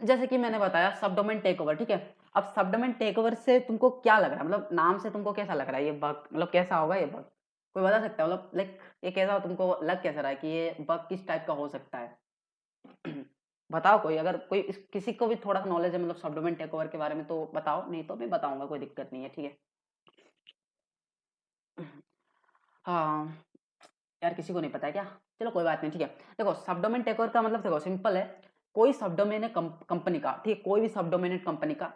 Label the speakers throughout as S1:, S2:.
S1: जैसे कि मैंने बताया सब डोमेन टेक ओवर, ठीक है। अब सब डोमेन टेक ओवर से तुमको क्या लग रहा है, मतलब नाम से तुमको कैसा लग रहा है ये बग, मतलब कैसा होगा ये बग? कोई बता सकता है, मतलब लाइक ये कैसा तुमको लग कैसा रहा है कि ये बग किस टाइप का हो सकता है? बताओ कोई, अगर कोई किसी को भी थोड़ा सा नॉलेज है मतलब सब डोमेन टेक ओवर के बारे में तो बताओ, नहीं तो मैं बताऊंगा, कोई दिक्कत नहीं है, ठीक है। हाँ यार, किसी को नहीं पता है क्या? चलो कोई बात नहीं, ठीक है। देखो सब डोमेन टेक ओवर का मतलब देखो सिंपल है। कोई सब डोमेन है कंपनी का, ठीक है, कोई भी सब डोमेन है कंपनी का,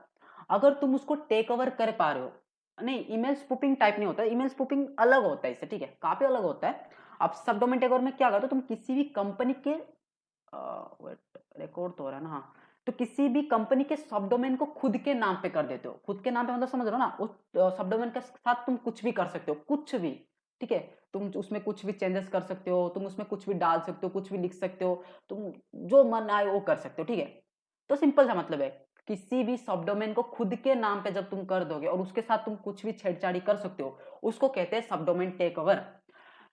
S1: अगर तुम उसको टेक ओवर कर पा रहे हो, नहीं ईमेल स्पूपिंग टाइप नहीं होता है, ईमेल स्पूपिंग अलग होता है इससे, ठीक है, काफी अलग होता है। अब सब डोमेन टेक ओवर में क्या करते हो तुम, किसी भी कंपनी के वेट, रिकॉर्ड तो हो रहा है ना, हाँ। तो किसी भी कंपनी के सब डोमेन को खुद के नाम पे कर देते हो, खुद के नाम पे मतलब समझ रहे हो ना, उस सब डोमेन के साथ तुम कुछ भी कर सकते हो, कुछ भी, ठीक है। तुम उसमें कुछ भी चेंजेस कर सकते हो, तुम उसमें कुछ भी डाल सकते हो, कुछ भी लिख सकते हो, तुम जो मन आए वो कर सकते हो, ठीक है। तो सिंपल सा मतलब है, किसी भी सब डोमेन को खुद के नाम पे जब तुम कर दोगे और उसके साथ तुम कुछ भी छेड़छाड़ी कर सकते हो, उसको कहते हैं सब डोमेन टेक ओवर।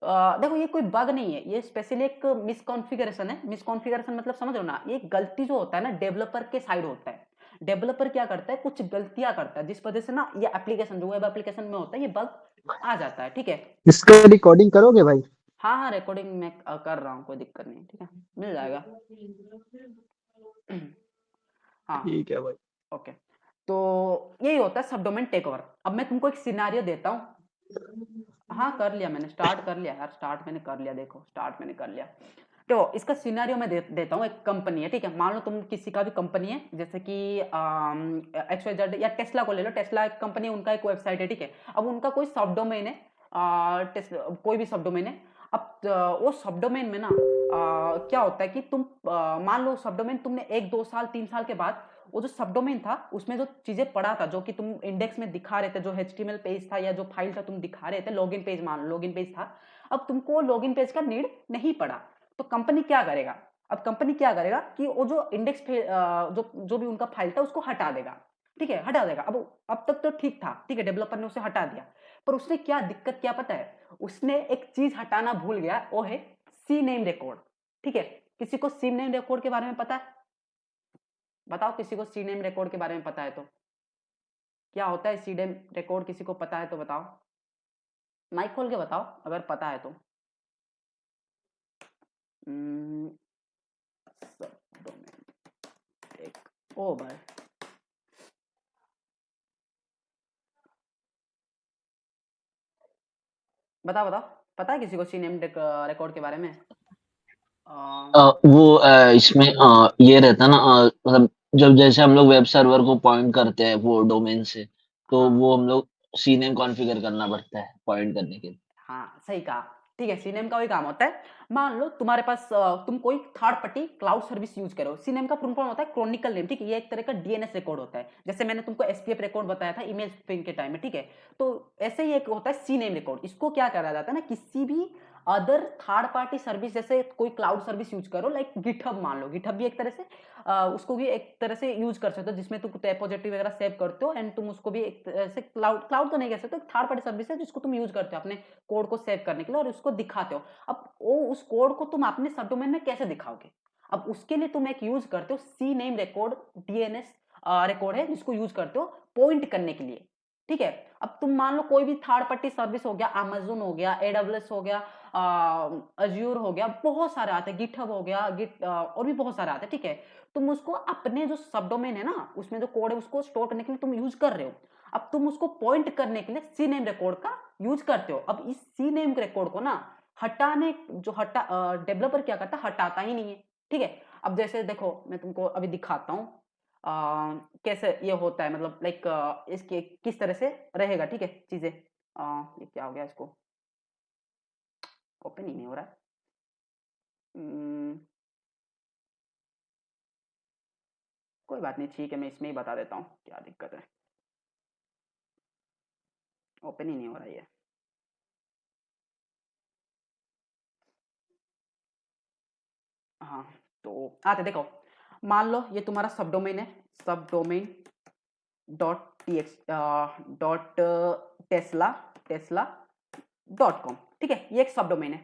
S1: देखो ये कोई बग नहीं है, ये स्पेशली एक मिसकॉन्फ़िगरेशन है। मिसकॉन्फ़िगरेशन मतलब समझ रहे हो ना, ये गलती जो होता है ना डेवलपर के साइड होता है। डेवलपर क्या करता है, कुछ गलतियां करता है जिस वजह से ना ये एप्लीकेशन जो वेब एप्लीकेशन में होता है ये बग आ जाता है, ठीक है।
S2: इसका रिकॉर्डिंग करोगे भाई?
S1: हाँ हाँ, रिकॉर्डिंग मैं कर रहा हूँ, कोई दिक्कत नहीं, ठीक है, मिल जाएगा। हाँ,
S2: ठीक है भाई।
S1: ओके। तो यही होता है सब डोमेन टेक ओवर। अब मैं तुमको एक सिनारियो देता हूँ। हाँ कर लिया मैंने, स्टार्ट कर लिया यार, स्टार्ट मैंने कर लिया, देखो स्टार्ट मैंने कर लिया। तो इसका सिनेरियो मैं देता हूँ, एक कंपनी है, ठीक है, मान लो तुम किसी का भी कंपनी है, जैसे कि XYZ या टेस्ला को ले लो, टेस्ला एक कंपनी है, उनका एक वेबसाइट है, ठीक है। अब उनका कोई सब डोमेन है, कोई भी सब डोमेन है। अब वो सब डोमेन में ना क्या होता है कि तुम मान लो सब डोमेन तुमने 1 2 साल 3 साल के बाद वो जो सब डोमेन था उसमें जो चीजें पढ़ा था, जो कि तुम इंडेक्स में दिखा रहे थे, जो HTML पेज था या जो फाइल था तुम दिखा रहे थे, लॉगिन पेज, मान लो लॉगिन पेज था। अब तुमको लॉगिन पेज का नीड नहीं पड़ा, तो कंपनी क्या करेगा? अब कंपनी क्या करेगा कि वो जो इंडेक्स जो जो भी उनका फाइल था उसको हटा देगा, ठीक है, हटा देगा। अब तक तो ठीक था, ठीक है, डेवलपर ने उसे हटा दिया, पर उसने क्या दिक्कत क्या पता है, उसने एक चीज हटाना भूल गया, वो है सी नेम रिकॉर्ड, ठीक है। किसी को सी नेम रिकॉर्ड के बारे में पता है? बताओ किसी को सी नेम रिकॉर्ड के बारे में पता है तो, क्या होता है सी नेम रिकॉर्ड, किसी को पता है तो बताओ, माइक खोल के बताओ अगर पता है तो। टेक ओवर, बताओ बताओ, पता है किसी को सी नेम रिकॉर्ड के बारे में?
S2: इसमें ये रहता ना, मतलब जब जैसे हम लोग वेब सर्वर को पॉइंट करते हैं वो डोमेन से, तो
S1: हाँ
S2: वो हम लोग सीनेम कॉन्फ़िगर करना पड़ता है पॉइंट करने के लिए।
S1: हाँ, सही कहा, ठीक है, सीनेम का वही काम होता है। मान लो तुम्हारे पास तुम कोई third partly cloud service use करो, सीनेम का फुल फॉर्म होता है क्रॉनिकल नेम, ठीक है, ये एक तरह का DNS रिकॉर्ड होता है, जैसे मैंने तुमको SPF रिकॉर्ड बताया था ईमेल स्पिंग के टाइम में, ठीक है। तो ऐसे ही एक होता है सी नेम रिकॉर्ड, इसको क्या करा जाता है ना, किसी भी अदर थर्ड पार्टी सर्विस, जैसे कोई क्लाउड सर्विस यूज करो, लाइक गिटहब, मान लो गिटहब भी एक तरह से उसको भी एक तरह से यूज कर सकते हो, जिसमें तुम रेपोजिटरी वगैरह सेव करते हो, एंड तुम उसको भी एक तरह से क्लाउड क्लाउड तो नहीं कह सकते, थर्ड पार्टी सर्विस है जिसको तुम यूज करते हो अपने कोड को सेव करने के लिए और उसको दिखाते हो। अब वो उस कोड को तुम अपने सब डोमेन में कैसे दिखाओगे? अब उसके लिए तुम एक यूज करते हो C name record, DNS record है जिसको यूज करते हो पॉइंट करने के लिए, ठीक है। अब तुम मान लो कोई भी थर्ड पार्टी सर्विस हो गया, Amazon हो गया, AWS हो गया, अज्यूर हो गया, बहुत सारे आते हैं, गिटहब हो गया, और भी बहुत सारे आते हैं, ठीक है। तुम उसको अपने जो सब डोमेन है ना उसमें जो कोड है उसको स्टोर करने के लिए तुम यूज कर रहे हो। अब तुम उसको पॉइंट करने के लिए सी नेम रिकॉर्ड का यूज करते हो। अब इस सी नेम रिकॉर्ड को ना हटाने, जो डेवलपर क्या करता है, हटाता ही नहीं है, ठीक है। अब जैसे देखो मैं तुमको अभी दिखाता हूँ कैसे ये होता है, मतलब लाइक इसके किस तरह से रहेगा, ठीक है, चीजें। ये क्या हो गया, इसको ओपन ही नहीं हो रहा है। हम्म, कोई बात नहीं, ठीक है, मैं इसमें ही बता देता हूँ क्या दिक्कत है, ओपन ही नहीं हो रहा है ये। हाँ, तो आते देखो, मान लो ये तुम्हारा सब डोमेन है, सब domain dot T x dot Tesla Tesla .com, ठीक है, ये एक सब डोमेन है,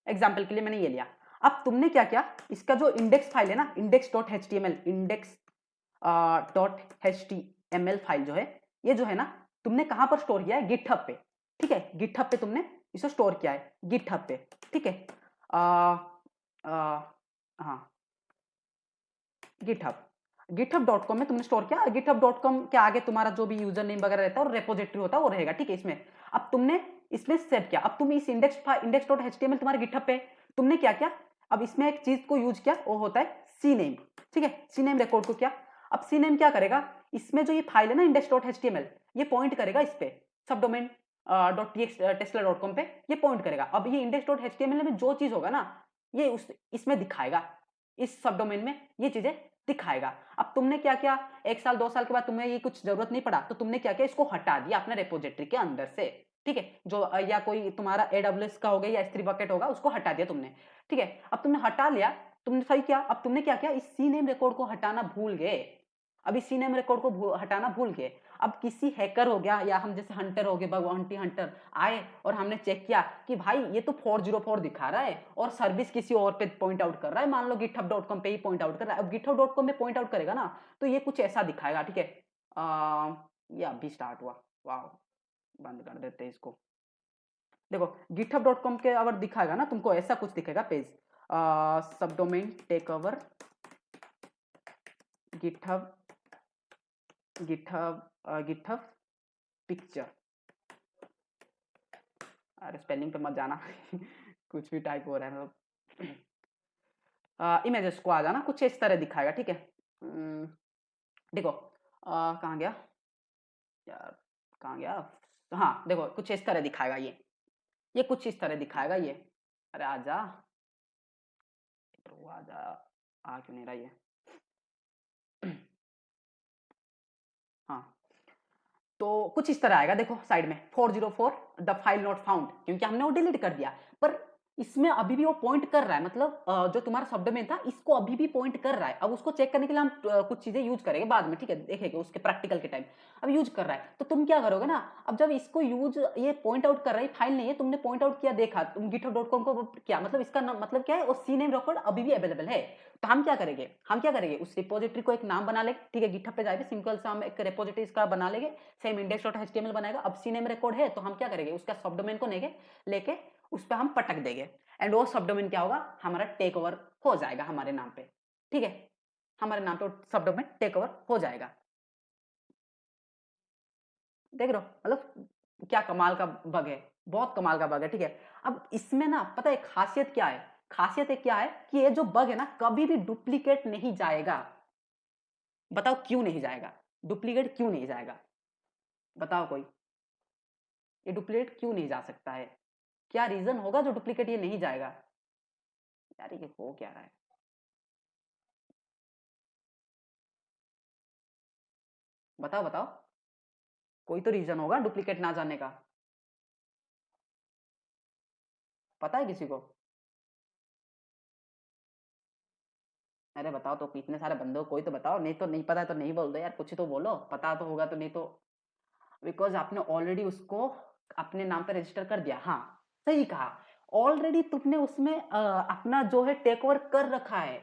S1: एग्जाम्पल के लिए मैंने ये लिया। अब तुमने क्या किया, इसका जो इंडेक्स फाइल है ना, index.html, index.html फाइल जो है, ये जो है ना, तुमने कहां पर स्टोर किया है, गिटहब पे, ठीक है, गिटहब पे तुमने इसे स्टोर किया है, गिटहब पे, ठीक है, हाँ, गिटहब, github.com में तुमने स्टोर किया, github.com के आगे तुम्हारा जो भी यूजर नेम वगैरह रहता है और रेपोजिटरी होता है वो रहेगा, ठीक है, इसमें। अब तुमने इसमें सेव किया, अब तुम इस index.html तुम्हारे गिटहब पे, तुमने क्या किया, अब इसमें एक चीज को यूज किया, वो होता है cname, ठीक है, cname रिकॉर्ड को किया। अब cname क्या करेगा, इसमें जो ये फाइल है ना index.html, ये पॉइंट करेगा इस पे, सबडोमेन .टेस्ला.com पे ये पॉइंट करेगा। अब ये index.html में जो चीज होगा ना, ये इसमें दिखाएगा, इस सबडोमेन में ये चीजें दिखाएगा। अब तुमने क्या किया, 1 साल 2 साल के बाद तुम्हें ये कुछ जरूरत नहीं पड़ा, तो तुमने क्या किया, इसको हटा दिया अपने रेपोजिटरी के अंदर से, ठीक है, जो या कोई तुम्हारा AWS का हो गया या S3 बकेट होगा, उसको हटा दिया तुमने, ठीक है। अब तुमने हटा लिया, तुमने सही किया। अब तुमने क्या किया, इस cname रिकॉर्ड को हटाना भूल गए, अब इस cname रिकॉर्ड को हटाना भूल गए। अब किसी हैकर हो गया या हम जैसे हंटर हो गए, भगवान हंटर आए और हमने चेक किया कि भाई ये तो 404 दिखा रहा है और सर्विस किसी और पे पॉइंट आउट कर रहा है, मान लो github.com पे ही पॉइंट आउट कर रहा है। अब github.com में पॉइंट आउट करेगा ना, तो ये कुछ ऐसा दिखाएगा, ठीक है। ये अभी स्टार्ट हुआ, वाह, बंद कर देते हैं इसको। देखो github.com के अगर दिखाएगा ना तुमको, ऐसा कुछ दिखेगा page, subdomain take over GitHub GitHub picture, अरे स्पेलिंग पे मत जाना कुछ भी टाइप हो रहा है, मतलब इमेजेस को आ जाना, कुछ इस तरह दिखाएगा, ठीक है। देखो कहाँ गया यार, कहाँ गया, हाँ देखो कुछ इस तरह दिखाएगा, ये कुछ इस तरह दिखाएगा ये, अरे आजा तो आजा, आ क्यों नहीं रहा ये, हाँ, तो कुछ इस तरह आएगा, देखो साइड में 404 द फाइल नॉट फाउंड, क्योंकि हमने वो डिलीट कर दिया, पर इसमें अभी भी वो पॉइंट कर रहा है, मतलब जो तुम्हारा सबडोमेन था इसको अभी भी पॉइंट कर रहा है। अब उसको चेक करने के लिए हम कुछ चीजें यूज करेंगे बाद में, ठीक है, देखेंगे उसके प्रैक्टिकल के टाइम। अब यूज कर रहा है तो तुम क्या करोगे ना, अब जब इसको यूज ये पॉइंट आउट कर रहा है, फाइल नहीं है, तुमने पॉइंट आउट किया, देखा तुम github.com को क्या मतलब, इसका मतलब क्या है, वो cname रिकॉर्ड अभी भी अवेलेबल है। तो हम क्या करेंगे, उस रिपोजिटरी को एक नाम बना लेंगे, ठीक है, गिटहब पे जाएंगे, सिंपल सा हम एक रिपोजिटरी का बना लेंगे, सेम index.html बनाएगा। अब cname रिकॉर्ड है तो हम क्या करेंगे, उसका सबडोमेन को लेके उस पर हम पटक देंगे, एंड वो सबडोमेन क्या होगा, हमारा टेक ओवर हो जाएगा हमारे नाम पे, ठीक है, हमारे नाम पे सबडोमेन टेक ओवर हो जाएगा। देख रहे हो, मतलब क्या कमाल का बग है, बहुत कमाल का बग है, ठीक है। अब इसमें ना पता है खासियत क्या है, खासियत क्या है कि ये जो बग है ना कभी भी डुप्लीकेट नहीं जाएगा। बताओ क्यों नहीं जाएगा, डुप्लीकेट क्यों नहीं जाएगा, बताओ कोई, ये डुप्लीकेट क्यों नहीं जा सकता है, क्या रीजन होगा जो डुप्लीकेट ये नहीं जाएगा, यार ये हो क्या रहा है, बताओ बताओ, कोई तो रीजन होगा डुप्लीकेट ना जाने का, पता है किसी को, अरे बताओ तो, इतने सारे बंदे हो, कोई तो बताओ, नहीं तो नहीं पता है तो नहीं बोल दो यार, कुछ तो बोलो, पता तो होगा तो, नहीं तो, बिकॉज आपने ऑलरेडी उसको अपने नाम पे रजिस्टर कर दिया, हाँ सही कहा, ऑलरेडी तुमने उसमें अपना जो है टेक ओवर कर रखा है,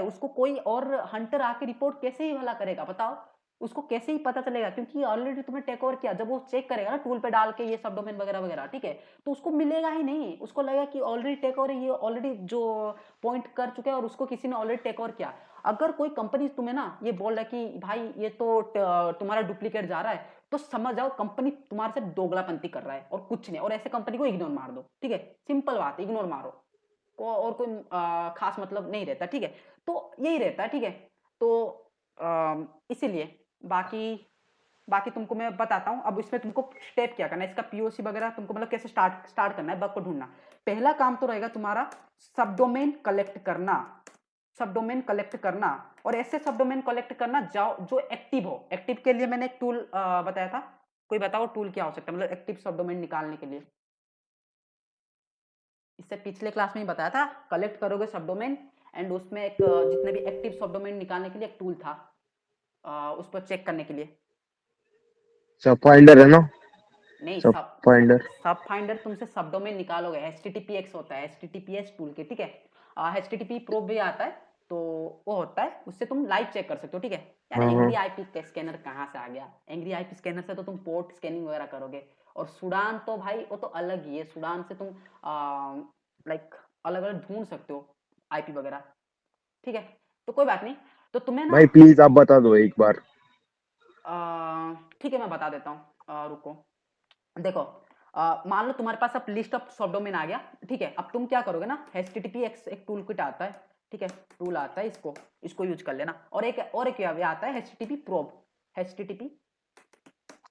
S1: उसको कोई और हंटर आके रिपोर्ट कैसे ही भला करेगा, बताओ उसको कैसे ही पता चलेगा, क्योंकि ऑलरेडी तुमने टेक ओवर किया। जब वो चेक करेगा ना टूल पे डाल के ये सब डोमेन वगैरह वगैरह, ठीक है, तो उसको मिलेगा ही नहीं, उसको लगेगा कि ऑलरेडी टेक ओवर है, ये ऑलरेडी जो पॉइंट कर चुके हैं और उसको किसी ने ऑलरेडी टेक ओवर किया। अगर कोई कंपनी तुम्हें ना ये बोल रहा है कि भाई ये तो तुम्हारा डुप्लीकेट जा रहा है, तो समझ जाओ कंपनी तुम्हारे से दोगलापंती कर रहा है और कुछ नहीं, और ऐसे कंपनी को इग्नोर मार दो, ठीक है, सिंपल बात, इग्नोर मारो को, और कोई खास मतलब नहीं रहता, ठीक है, तो यही रहता है, ठीक है। तो इसीलिए बाकी बाकी तुमको मैं बताता हूँ। अब इसमें तुमको स्टेप क्या करना है, इसका पीओसी वगैरह तुमको मतलब कैसे स्टार्ट करना है बग को ढूंढना। पहला काम तो रहेगा तुम्हारा सबडोमेन कलेक्ट करना, और ऐसे सबडोमेन कलेक्ट करना जाओ जो एक्टिव हो। एक्टिव के लिए मैंने एक टूल बताया था, कोई बताओ टूल क्या हो सकता है, मतलब एक्टिव सबडोमेन निकालने के लिए। इससे पिछले क्लास में ही बताया था, कलेक्ट करोगे सबडोमेन एंड उसमें एक जितने भी एक्टिव सबडोमेन निकालने के लिए एक टूल था, उस पर चेक करने के लिए।
S3: अच्छा फाइंडर है ना,
S1: नहीं,
S3: सब फाइंडर।
S1: सब फाइंडर तुमसे सब डोमेन निकालोगे, HTTPX होता है, HTTPS टूल के, ठीक है। HTTP प्रो भी आता है, तो वो होता है, उससे तुम लाइव चेक कर सकते हो, ठीक है। यार
S3: हाँ
S1: एंग्री
S3: हाँ।
S1: आईपी स्कैनर कहाँ से आ गया? एंग्री आईपी स्कैनर से तो तुम पोर्ट स्कैनिंग वगैरह करोगे, और सुडान तो भाई वो तो अलग ही है। सुडान से तुम लाइक अलग अलग ढूंढ सकते हो आईपी वगैरह, ठीक है। तो कोई बात नहीं, तो तुम्हें ना
S3: भाई प्लीज आप बता दो एक बार।
S1: ठीक है मैं बता देता हूँ, रुको। देखो, मान लो तुम्हारे पास अब लिस्ट ऑफ सब डोमेन आ गया, ठीक है। अब तुम क्या करोगे ना, HTTPX एक टूल किट आता है, ठीक है, टूल आता है, इसको इसको यूज कर लेना। और एक आता है HTTP प्रोब, HTTP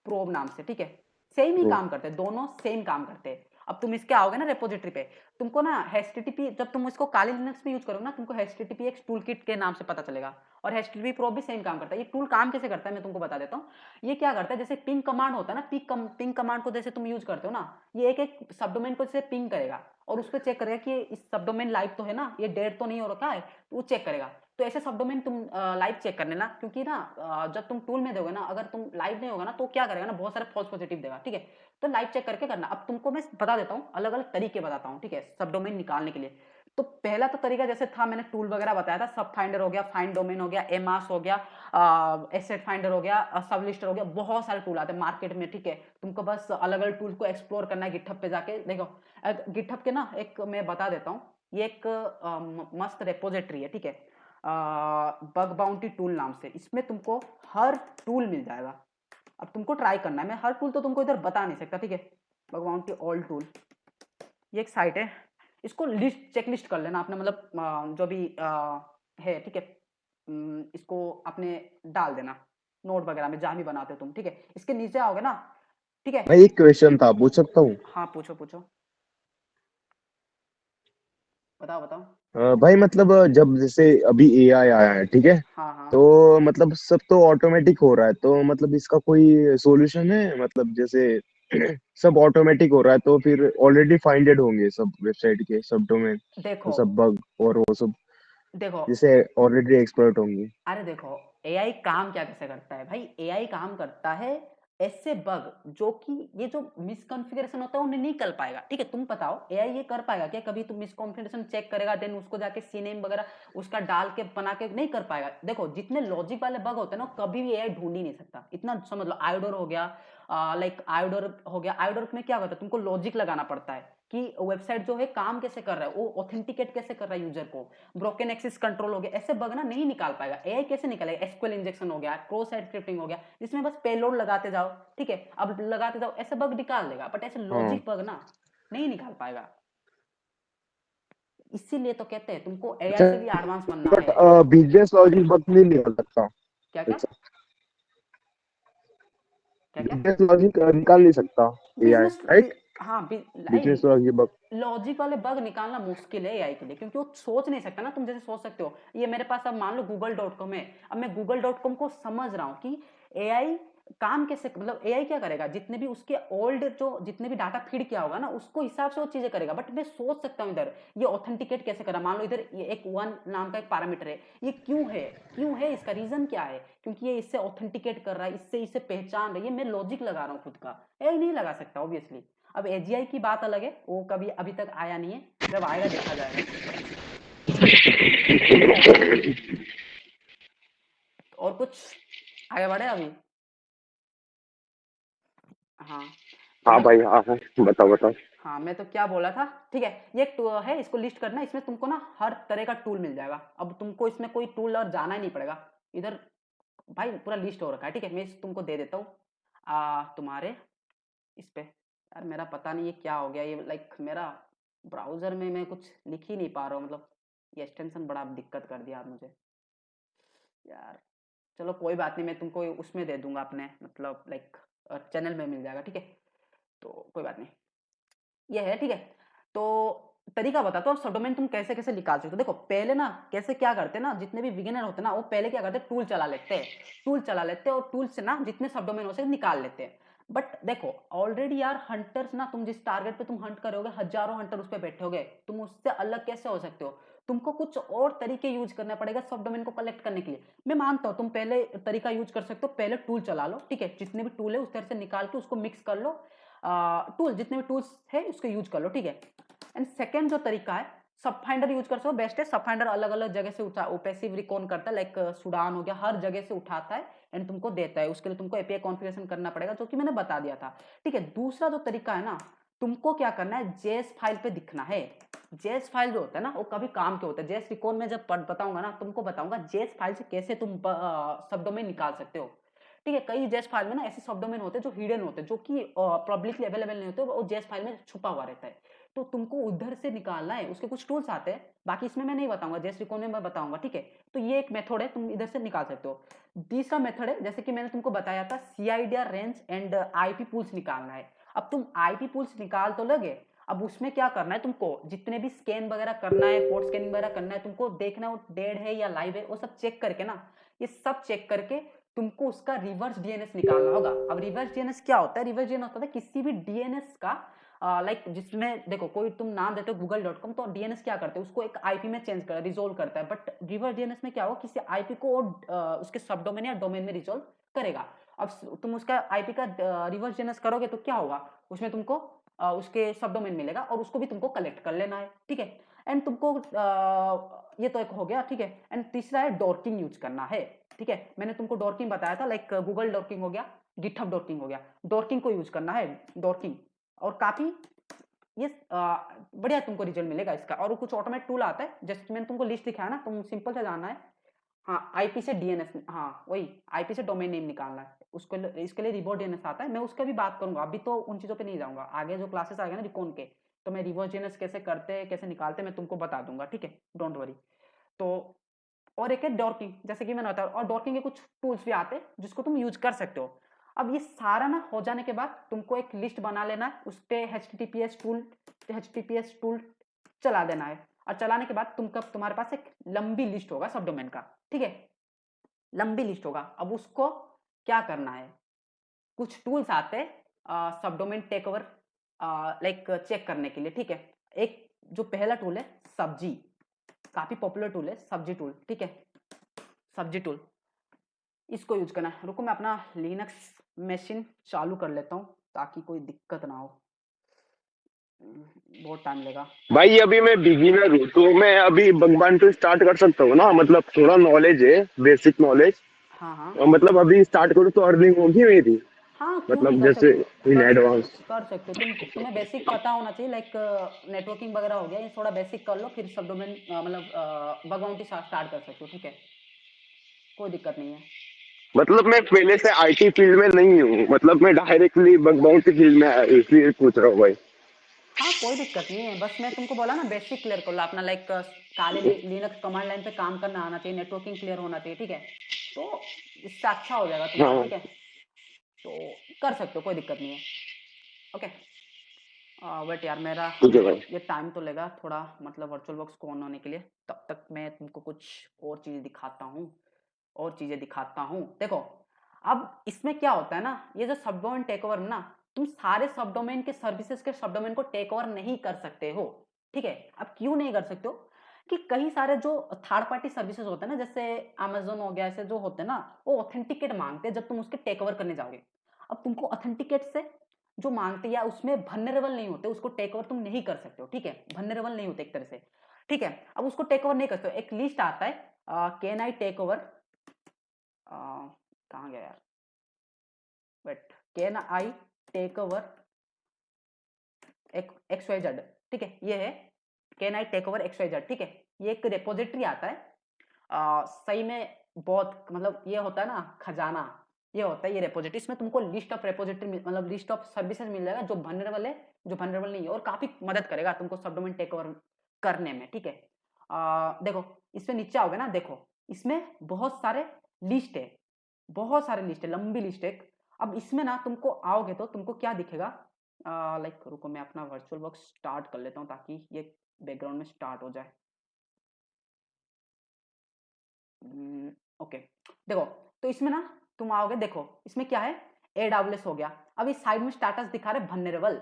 S1: प्रोब नाम से, ठीक है। सेम ही
S3: तो
S1: काम करते हैं, दोनों सेम काम करते हैं। अब तुम इसके आओगे ना रेपोजिटरी पे, तुमको ना HTTP, जब तुम इसको काली लिनक्स में यूज करोगे ना, तुमको HTTPX टूलकिट के नाम से पता चलेगा। और HTTP प्रो भी सेम काम करता है। ये टूल काम कैसे करता है मैं तुमको बता देता हूँ। ये क्या करता है, जैसे पिंग कमांड होता है ना, पिंग कमांड को जैसे तुम यूज करते हो ना, ये एक एक सबडोमेन को जैसे पिंग करेगा, और उस पर चेक करेगा कि इस सबडोमेन लाइव तो है ना, ये डेड तो नहीं हो रखा है, तो वो चेक करेगा। तो ऐसे सबडोमेन तुम लाइव चेक कर लेना, क्योंकि ना जब तुम टूल में दोगे ना, अगर तुम लाइव नहीं होगा ना, तो क्या करेगा ना, बहुत सारे फॉल्स पॉजिटिव देगा, ठीक है। तो लाइव चेक करके करना। अब तुमको मैं बता देता हूँ, अलग अलग तरीके बताता हूँ, ठीक है, सब डोमेन निकालने के लिए। तो पहला तो तरीका जैसे था, मैंने टूल वगैरह बताया था, सब फाइंडर हो गया, फाइंड डोमेन हो गया, एमास हो गया, एसेट फाइंडर हो गया, सब लिस्टर हो गया, बहुत सारे टूल आते हैं मार्केट में, ठीक है। तुमको बस अलग अलग टूल को एक्सप्लोर करना है, गिटहब पे जाके देखो। गिटहब के ना एक मैं बता देता हूँ, ये एक मस्त रेपोजिटरी है, ठीक है, बग बाउंटी टूल नाम से। इसमें तुमको हर टूल मिल जाएगा। अब तुमको ट्राई करना है, मैं हर टूल तो तुमको इधर बता नहीं सकता, ठीक है। बग बाउंटी ऑल टूल, ये एक साइट है, इसको लिस्ट चेक लिस्ट कर लेना आपने, मतलब जो भी है, ठीक है। इसको आपने डाल देना नोट वगैरह में, जहां भी बनाते हो तुम, ठीक है। इसके नीचे आओगे ना, ठीक है।
S3: भाई एक क्वेश्चन था, पूछ सकता हूँ?
S1: हाँ पूछो पूछो, बताओ बताओ।
S3: भाई मतलब जब जैसे अभी एआई आया है, ठीक है,
S1: हाँ हाँ।
S3: तो मतलब सब तो ऑटोमेटिक हो रहा है, तो मतलब इसका कोई सॉल्यूशन है? मतलब जैसे सब ऑटोमेटिक हो रहा है, तो फिर ऑलरेडी फाइंडेड होंगे सब वेबसाइट के सब डोमेन, तो
S1: देखो
S3: सब बग और वो सब
S1: देखो
S3: जैसे ऑलरेडी एक्सपर्ट होंगे।
S1: अरे देखो, एआई काम क्या कैसे करता है भाई, एआई काम करता है ऐसे बग जो कि ये जो मिसकॉन्फ़िगरेशन होता है उन्हें नहीं कर पाएगा, ठीक है। तुम बताओ एआई ये कर पाएगा क्या? कभी तुम मिसकॉन्फ़िगरेशन चेक करेगा, देन उसको जाके सीनेम वगैरह उसका डाल के बना के नहीं कर पाएगा। देखो जितने लॉजिक वाले बग होते हैं ना, कभी भी एआई ढूंढ ही नहीं सकता, इतना समझ लो। आयोडोर हो गया, लाइक आयोडोर हो गया, आयोडोर में क्या होता है, तुमको लॉजिक लगाना पड़ता है कि वेबसाइट जो है काम कैसे कर रहा है, वो ऑथेंटिकेट कैसे कर रहा है यूजर को। ब्रोकन एक्सेस कंट्रोल हो गया, ऐसे बग ना नहीं निकाल पाएगा। एआई कैसे निकालेगा? एसक्यूएल इंजेक्शन हो गया, क्रॉस साइट स्क्रिप्टिंग हो गया, जिसमें बस पेलोड लगाते जाओ, ठीक है। अब लगाते जाओ, ऐसे बग निकाल देगा, बट ऐसे
S3: हाँ,
S1: लॉजिक बग ना नहीं निकाल पाएगा। इसीलिए तो कहते हैं तुमको एआई
S3: अच्छा।
S1: से भी एडवांस बनना
S3: बट
S1: है।
S3: बिजनेस लॉजिक बग नहीं निकल सकता?
S1: क्या क्या
S3: अच्छा,
S1: क्या क्या?
S3: बिजनेस लॉजिक निकाल नहीं सकता एआई,
S1: बिजनेस,
S3: राइट?
S1: हाँ,
S3: बिजनेस लॉजिक बग।
S1: लॉजिक वाले बग निकालना मुश्किल है एआई के लिए, क्योंकि वो सोच नहीं सकता ना, तुम जैसे सोच सकते हो। ये मेरे पास अब मान लो google.com है, अब मैं google.com को समझ रहा हूँ कि एआई काम कैसे, मतलब एआई क्या करेगा, जितने भी उसके ओल्ड जो जितने भी डाटा फीड किया होगा ना, उसको हिसाब से वो चीजें करेगा। बट मैं सोच सकता हूँ इधर ये ऑथेंटिकेट कैसे करा। मान लो इधर ये एक वन नाम का एक पैरामीटर है, ये क्यों है, इसका रीजन क्या है, क्योंकि ये इससे ऑथेंटिकेट कर रहा है, इससे इसे पहचान रही है। मैं लॉजिक लगा रहा हूँ खुद का, एआई नहीं लगा सकता ऑब्वियसली। अब एजीआई की बात अलग है, वो कभी अभी तक आया नहीं है, जब आएगा देखा जाएगा, ठीक है। और कुछ आगे बढ़े अभी? हाँ, तो
S3: हाँ
S1: मैं
S3: भाई, हाँ हाँ, बताओ बताओ।
S1: हाँ, मैं तो क्या बोला था, ठीक है। ये एक टूल है, इसको लिस्ट करना, इसमें तुमको ना हर तरह का टूल मिल जाएगा। अब तुमको इसमें कोई टूल और जाना ही नहीं पड़ेगा, इधर भाई पूरा लिस्ट हो रखा है, ठीक है। मैं तुमको दे देता हूँ तुम्हारे इस पे। यार मेरा पता नहीं ये क्या हो गया, ये लाइक मेरा ब्राउजर में मैं कुछ लिख ही नहीं पा रहा हूँ, मतलब ये एक्सटेंशन बड़ा दिक्कत कर दिया मुझे यार। चलो कोई बात नहीं, मैं तुमको उसमें दे दूंगा अपने, मतलब लाइक चैनल में मिल जाएगा, ठीक है। तो कोई बात नहीं, ये है, ठीक है। तो तरीका बताता हूँ सबडोमेन तुम कैसे कैसे निकाल सकते हो। देखो पहले ना कैसे क्या करते हैं ना, जितने भी बिगिनर होते हैं ना, वो पहले क्या करते हैं, टूल चला लेते हैं, और टूल से ना जितने सबडोमेन हो सके निकाल लेते हैं। बट देखो ऑलरेडी यार हंटर्स ना, तुम जिस टारगेट पे तुम हंट करोगे, हजारों हंटर उस पे बैठे होगे, तुम उससे अलग कैसे हो सकते हो? तुमको कुछ और तरीके यूज करना पड़ेगा सब डोमेन को कलेक्ट करने के लिए। मैं मानता हूँ तुम पहले तरीका यूज कर सकते हो, पहले टूल चला लो, ठीक है। जितने भी टूल है उस तरह से निकाल के उसको मिक्स कर लो, टूल जितने भी टूल्स है उसको यूज कर लो, ठीक है। एंड सेकेंड जो तरीका है, सब फाइंडर यूज कर सकते हो, बेस्ट है। सब फाइंडर अलग अलग जगह से उठा पैसिव रिकॉन करता है, लाइक सुडान हो गया, हर जगह से उठाता है एंड तुमको देता है। उसके लिए तुमको एपीआई कॉन्फ़िगरेशन करना पड़ेगा, जो कि मैंने बता दिया था, ठीक है। दूसरा जो तरीका है ना, तुमको क्या करना है, जेएस फाइल पे दिखना है। जेएस फाइल जो होता है ना, वो कभी काम के होते हैं। जेएस रिकॉन में जब बताऊंगा ना, तुमको बताऊंगा जेएस फाइल से कैसे तुम सब डोमेन निकाल सकते हो, ठीक है। कई जेएस फाइल में ना ऐसे सब डोमेन होते हैं जो हिडन होते हैं, जो कि पब्लिकली अवेलेबल नहीं होते, वो जेएस फाइल में छुपा हुआ रहता है। तो तुमको उधर से निकालना है, उसके कुछ टूल्स आते हैं, बाकी इसमें मैं नहीं बताऊंगा, जेएस रिकॉन में मैं बताऊंगा, ठीक है। तो ये एक मेथड है, तुम इधर से निकाल सकते हो। तीसरा मेथड है, जैसे कि मैंने तुमको बताया था, CIDR range and IP pools निकालना है। अब तुम आईपी पूल्स निकाल तो लगे, अब उसमें क्या करना है, तुमको जितने भी स्कैन वगैरह करना है, पोर्ट स्कैनिंग वगैरह करना है, तुमको देखना है वो डेड है या लाइव है, वो सब चेक करके ना, ये सब चेक करके तुमको उसका रिवर्स डीएनएस निकालना होगा। अब रिवर्स डीएनएस क्या होता है, रिवर्स डीएनएस होता है किसी भी डीएनएस का लाइक जिसमें देखो कोई तुम नाम देते हो google.com, तो डीएनएस क्या करते हैं, उसको एक आईपी में चेंज कर रिजोल्व करता है। बट रिवर्स डीएनएस में क्या होगा, किसी आईपी को उसके सब डोमेन या डोमेन में रिजोल्व करेगा। अब तुम उसका आईपी का रिवर्स डीएनएस करोगे तो क्या होगा, उसमें तुमको उसके सब डोमेन मिलेगा और उसको भी तुमको कलेक्ट कर लेना है, ठीक है। एंड तुमको ये तो एक हो गया, ठीक है। एंड तीसरा है डॉर्किंग यूज करना है, ठीक है। मैंने तुमको डॉर्किंग बताया था, लाइक गूगल डॉर्किंग हो गया, गिटहब डॉर्किंग हो गया, डॉर्किंग को यूज करना है, डॉर्किंग। और काफी ये बढ़िया तुमको रिजल्ट मिलेगा इसका। और कुछ ऑटोमेट टूल आता है, जैसे मैंने तुमको लिस्ट दिखाया ना, तुम सिंपल से जानना है, हाँ आईपी से डीएनएस, हाँ वही आईपी से डोमेन नेम निकालना है, उसको इसके लिए रिवर्स डीएनएस आता है। मैं उसका भी बात करूंगा, अभी तो उन चीजों पे नहीं जाऊंगा, आगे जो क्लासेस आएगा ना रिकॉन के, तो मैं रिवर्स डीएनएस कैसे करते हैं कैसे निकालते हैं मैं तुमको बता दूंगा, ठीक है, डोंट वरी। तो और एक है डॉर्किंग, जैसे कि मैंने बताया, और डॉर्किंग के कुछ टूल्स भी आते हैं जिसको तुम यूज कर सकते हो। अब ये सारा ना हो जाने के बाद तुमको एक लिस्ट बना लेना है, उस पे एचटीटीपीएस टूल चला देना है, और चलाने के बाद तुम्हारे पास एक लंबी लिस्ट होगा सब डोमेन का, ठीक है, लंबी लिस्ट होगा। अब उसको क्या करना है, कुछ टूल्स आते हैं subdomain take over like check करने के लिए, ठीक है। एक जो पहला टूल है सब्जी, काफी पॉपुलर टूल है सब्जी टूल, ठीक है, सब्जी टूल, इसको यूज करना है। रुको मैं अपना लिनक्स मशीन चालू कर लेता हूँ ताकि कोई दिक्कत ना हो, बहुत टाइम लेगा।
S3: भाई अभी मैं बिगिनर हूँ, तो मैं अभी भगवान टू स्टार्ट कर सकता हूँ ना, मतलब थोड़ा नॉलेज है, बेसिक नॉलेज।
S1: हाँ हाँ
S3: मतलब अभी स्टार्ट करूँ तो अर्निंग होगी मेरी,
S1: हाँ, क्यों नहीं
S3: मतलब
S1: कर
S3: जैसे
S1: सकते,
S3: इन एडवांस।
S1: कर सकते हो तुम्हें बेसिक पता होना चाहिए, लाइक नेटवर्किंग वगैरह हो गया, ये थोड़ा बेसिक कर लो, फिर सब डोमेन मतलब बग स्टार्ट कर सकते हो, ठीक है, कोई दिक्कत नहीं है।
S3: मतलब मैं पहले से आईटी फील्ड में नहीं हूँ, मतलब मैं डायरेक्टली बगबाउंड की फील्ड में आया हूँ, इसलिए पूछ रहा हूँ भाई।
S1: हाँ कोई दिक्कत नहीं है, बस मैं तुमको बोला ना बेसिक क्लियर कर लो अपना, लाइक काले लिनक्स कमांड लाइन पे काम करना आना चाहिए, नेटवर्किंग क्लियर होना चाहिए, ठीक है। तो इससे अच्छा हो जाएगा तुम्हारा,
S3: हाँ
S1: ठीक है, तो कर सकते हो, कोई दिक्कत नहीं है, ओके। वेट यार, मेरा
S3: ठीक
S1: अभी
S3: है भाई।
S1: ये टाइम तो लेगा थोड़ा, मतलब वर्चुअल बॉक्स को ऑन होने के लिए, तब तक मैं तुमको कुछ और चीज़ दिखाता हूँ, और चीज़ें दिखाता हूँ। देखो अब इसमें क्या होता है ना, ये जो सब डोमेन टेक ओवर ना, तुम सारे सब डोमेन के सर्विसेज के सब डोमेन को टेक ओवर नहीं कर सकते हो, ठीक है। अब क्यों नहीं कर सकते हो, कि कई सारे जो थर्ड पार्टी सर्विसेज होते हैं ना, जैसे अमेजोन हो गया, ऐसे जो होते हैं ना, वो ऑथेंटिकेट मांगते हैं जब तुम उसके टेक ओवर करने जाओगे। अब तुमको ऑथेंटिकेट से जो मांगते हैं या उसमें वल्नरेबल नहीं होते, उसको टेक ओवर तुम नहीं कर सकते हो, ठीक है, वल्नरेबल नहीं होते एक तरह से, ठीक है। अब उसको टेक ओवर नहीं कर सकते हो, एक लिस्ट आता है कैन आई टेक ओवर, कहाँ गया यार, wait, can I take over X Y Z, ठीक है, ये है can I take over X Y Z, ठीक है। ये एक रिपोजिटरी आता है, सही में बहुत मतलब ये होता है ना खजाना, ये होता है ये रेपोजिटरी, इसमें तुमको लिस्ट ऑफ रेपोजिटरी मतलब लिस्ट ऑफ सर्विसेज मिल जाएगा जो वल्नरेबल है, जो वल्नरेबल नहीं है, और काफी मदद करेगा तुमको सब डोमेन टेक ओवर करने में, ठीक है। देखो इसमें नीचे आओगे ना, देखो इसमें बहुत सारे लिस्ट है, बहुत सारे लिस्ट है, लंबी लिस्ट है। अब इसमें ना तुमको आओगे तो तुमको क्या दिखेगा, लाइक रुको मैं अपना वर्चुअल बॉक्स स्टार्ट कर लेता हूँ ताकि ये बैकग्राउंड में स्टार्ट हो जाए। ओके, देखो तो इसमें ना तुम आओगे, देखो इसमें क्या है, AWS हो गया। अब इस साइड में स्टेटस दिखा रहे वल्नरेबल,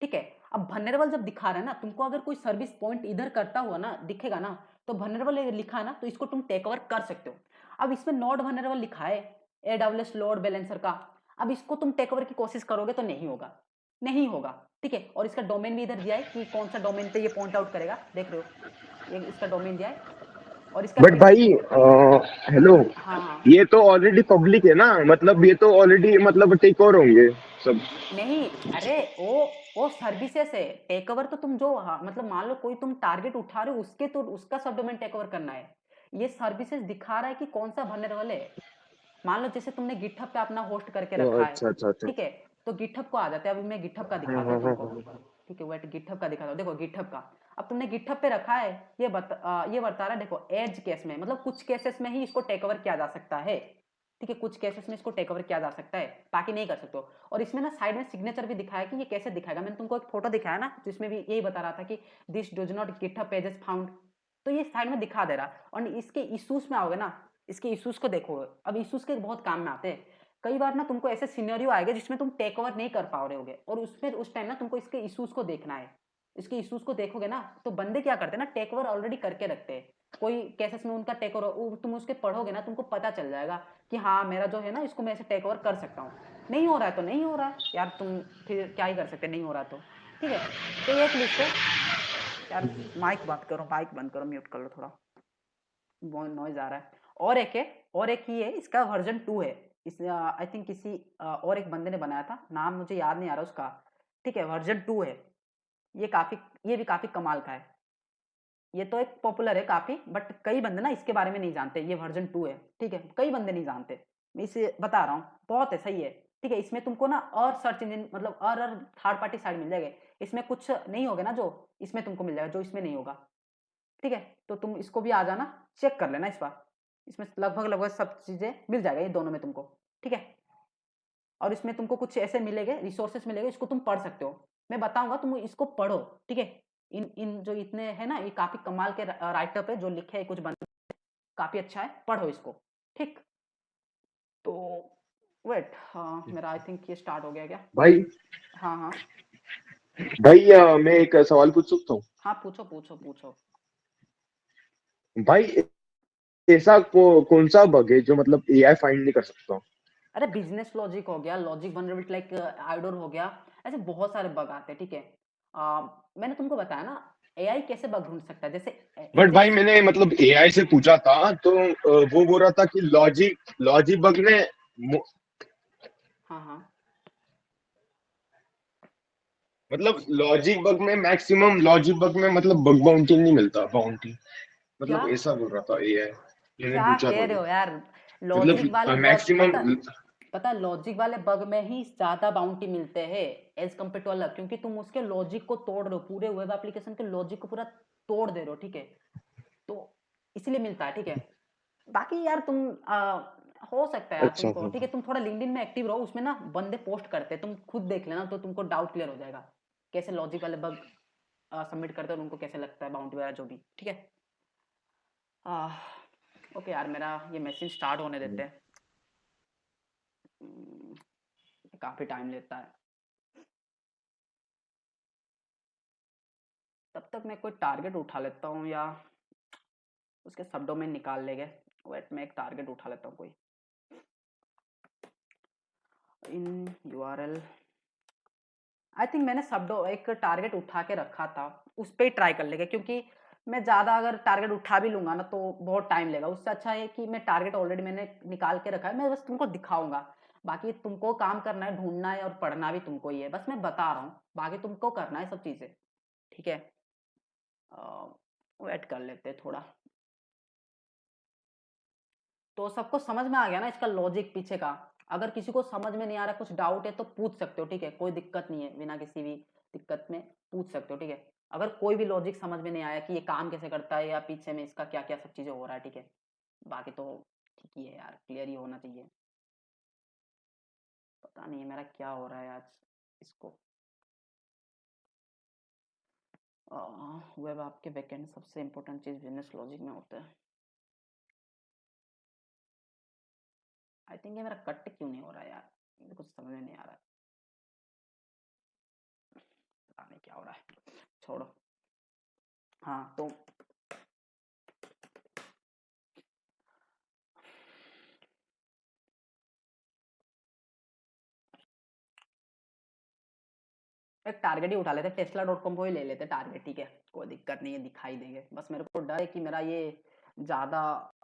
S1: ठीक है। अब वल्नरेबल जब दिखा रहा है ना तुमको, अगर कोई सर्विस पॉइंट इधर करता हुआ ना दिखेगा ना, तो वल्नरेबल लिखा है ना, तो इसको तुम टेक ओवर कर सकते हो। अब इसमें नॉट वल्नरेबल लिखा है AWS लोड बैलेंसर का, अब इसको तुम टेक ओवर की कोशिश करोगे तो नहीं होगा, नहीं होगा, ठीक है। और इसका डोमेन भी इधर दिया है कि कौन सा डोमेन पे ये पॉइंट आउट करेगा, देख रहे हो, ये इसका डोमेन दिया है और इसका
S3: बट भाई हेलो,
S1: हाँ हाँ।
S3: ये तो ऑलरेडी पब्लिक है ना, मतलब ये तो ऑलरेडी मतलब टेक ओवर होंगे सब।
S1: नहीं, अरे वो सर्विसेज है, टेक ओवर तो तुम जो हाँ, मतलब मान लो कोई तुम टारगेट उठा रहे हो उसके तो उसका सब डोमेन टेक ओवर करना है। ये सर्विसेज दिखा रहा है कि कौन सा वल्नरेबल है। मान लो जैसे तुमने गिटहब पे अपना होस्ट करके रखा है,
S3: अच्छा अच्छा अच्छा।
S1: ठीक है, तो गिटहब को आ जाते हैं। अभी मैं गिटहब का
S3: हाँ
S1: दिखाता
S3: हाँ
S1: हूँ
S3: हाँ
S1: तुमको,
S3: हाँ।
S1: ठीक है, वेट गिटहब का दिखाता हूँ। देखो गिटहब का अब तुमने गिटहब पे रखा है, ये बता रहा है, देखो एज केस में, मतलब कुछ केसेस में ही इसको टेक ओवर किया जा सकता है, ठीक है, कुछ केसेस में इसको टेक ओवर किया जा सकता है, बाकी नहीं कर सकते हो। और इसमें ना साइड में सिग्नेचर भी दिखाया कि ये कैसे दिखाएगा। मैंने तुमको एक फोटो दिखाया ना जिसमें भी यही बता रहा था कि this does not GitHub pages found, तो ये साइड में दिखा दे रहा। और इसके इश्यूज में आओगे ना, इसके इश्यूज को देखो, अब इश्यूज के बहुत काम में आते हैं। कई बार ना तुमको ऐसे सिनेरियो आएगा जिसमें तुम टेक ओवर नहीं कर पा रहे होगे, और उसमें उस टाइम ना तुमको इसके इश्यूज को देखना है। इसके इश्यूज को देखोगे ना तो बंदे क्या करते हैं ना, टेक ओवर ऑलरेडी करके रखते हैं। कोई केसेस में उनका टेक ओवर तुम उसके पढ़ोगे ना, तुमको पता चल जाएगा कि हाँ मेरा जो है ना इसको मैं ऐसे टेक ओवर कर सकता हूँ। नहीं हो रहा है तो नहीं हो रहा है यार, तुम फिर क्या ही कर सकते, नहीं हो रहा तो ठीक है। तो ये एक लिस्ट है यार। माइक बंद करो, माइक बंद करो, म्यूट कर लो थोड़ा, बहुत नॉइज आ रहा है। और एक है, और एक ही है, इसका वर्जन 2 है। इस आई थिंक किसी और एक बंदे ने बनाया था, नाम मुझे याद नहीं आ रहा उसका, ठीक है, वर्जन 2 है। ये काफी, ये भी काफी कमाल का है। ये तो एक पॉपुलर है काफी, बट कई बंदे ना इसके बारे में नहीं जानते, ये वर्जन 2 है, ठीक है, कई बंदे नहीं जानते। मैं इसे बता रहा हूँ, बहुत है, सही है, ठीक है। इसमें तुमको ना और सर्च इंजन मतलब और थर्ड पार्टी साइड मिल जाएगा। इसमें कुछ नहीं होगा ना जो इसमें तुमको मिल जाएगा, जो इसमें नहीं होगा, ठीक है। तो तुम इसको भी आ जाना, चेक कर लेना इस बार, इसमें लगभग लगभग सब चीजें मिल जाएगा ये दोनों में तुमको, ठीक है। और इसमें तुमको कुछ ऐसे मिलेंगे, रिसोर्सेस मिलेंगे, इसको तुम पढ़ सकते हो। मैं बताऊंगा, तुम इसको पढ़ो, ठीक है। इन इन जो इतने हैं ना, ये काफी कमाल के राइटअप है जो लिखे है कुछ बंदे, काफी अच्छा है, पढ़ो इसको, ठीक। तो वेट, हाँ मेरा आई थिंक ये स्टार्ट हो गया क्या।
S3: भाई
S1: हाँ हाँ
S3: भाई मैं एक सवाल पूछ सकता हूँ?
S1: हाँ, पूछो पूछो पूछो।
S3: भाई ऐसा कौन सा बग है जो मतलब एआई फाइंड नहीं कर सकता?
S1: अरे बिजनेस लॉजिक हो गया, लॉजिक वनरेबिलिटी लाइक आइडोर हो गया, ऐसे बहुत सारे बग आते हैं, ठीक है। मैंने तुमको बताया ना, एआई कैसे बग ढूंढ सकता है, जैसे
S3: बट भाई
S1: इंजेक्शन।
S3: मैंने मतलब एआई से पूछा था तो वो बोल रहा था कि लॉजिक लॉजिक बग में मो-
S1: हाँ हाँ।
S3: मतलब लॉजिक बग में मैक्सिमम लॉजिक बग में मतलब बग बाउंटी नहीं मिलता, बाउंटी
S1: क्या
S3: मतलब ऐसा बोल रहा था एआई। मैंने
S1: क्या
S3: पूछा
S1: कह
S3: था
S1: रहे
S3: वो,
S1: हो यार, लॉजिक वाले
S3: मतलब
S1: बग
S3: मैक्सिमम।
S1: पता, पता लॉजिक वाले बग में ही ज्यादा बाउंटी मिलते हैं एज कम्पेयर टू अलग, क्योंकि तुम उसके लॉजिक को तोड़ रहे हो, पूरे वेब एप्लीकेशन के लॉजिक को पूरा तोड़ दे रहे हो, ठीक है। तो इसलिए मिलता है, ठीक है। बाकी यार तुम हो सकता है यार
S3: अच्छा
S1: तुमको,
S3: हाँ
S1: ठीक है, तुम थोड़ा लिंक्डइन में एक्टिव रहो, उसमें ना बंदे पोस्ट करते हैं, तुम खुद देख लेना तो तुमको डाउट क्लियर हो जाएगा, कैसे लॉजिक वाले बग सबमिट करते हैं और उनको कैसे लगता है बाउंटी वगैरह जो भी, ठीक है। ओके यार, मेरा ये मैसेज स्टार्ट होने देते हैं। काफी टाइम लेता है, तब तक मैं कोई टारगेट उठा लेता हूँ, या उसके सब डोमेन निकाल लेंगे। वेट, मैं एक टारगेट उठा लेता हूँ कोई, इन यूआरएल। आई थिंक मैंने सब एक टारगेट उठा के रखा था, उस पर ही ट्राई कर लेंगे, क्योंकि मैं ज़्यादा अगर टारगेट उठा भी लूंगा ना तो बहुत टाइम लेगा। उससे अच्छा है कि मैं टारगेट ऑलरेडी मैंने निकाल के रखा है, मैं बस तुमको दिखाऊंगा। बाकी तुमको काम करना है, ढूंढना है और पढ़ना भी तुमको ही है, बस मैं बता रहा हूँ, बाकी तुमको करना है सब चीज़ें, ठीक है। वेट कर लेते हैं थोड़ा। तो सबको समझ में आ गया ना इसका लॉजिक पीछे का। अगर किसी को समझ में नहीं आ रहा, कुछ डाउट है तो पूछ सकते हो, ठीक है, कोई दिक्कत नहीं है, बिना किसी भी दिक्कत में पूछ सकते हो, ठीक है। अगर कोई भी लॉजिक समझ में नहीं आया कि ये काम कैसे करता है या पीछे में इसका क्या क्या सब चीजें हो रहा है, ठीक है, बाकी तो ठीक ही है यार, क्लियर ही होना चाहिए। पता नहीं मेरा क्या हो रहा है आज इसको। वेब आपके बैकएंड सबसे इंपॉर्टेंट चीज बिजनेस लॉजिक में होता है। आई थिंक ये मेरा कट क्यों नहीं हो रहा है यार, मुझे कुछ समझ में नहीं आ रहा है, पता नहीं क्या हो रहा है, छोड़ो। हाँ तो एक टारगेट ही उठा लेते, टेस्ला.com को ही ले लेते टारगेट, ठीक है, कोई दिक्कत नहीं है, दिखाई देंगे। बस मेरे को डर है कि मेरा ये ज़्यादा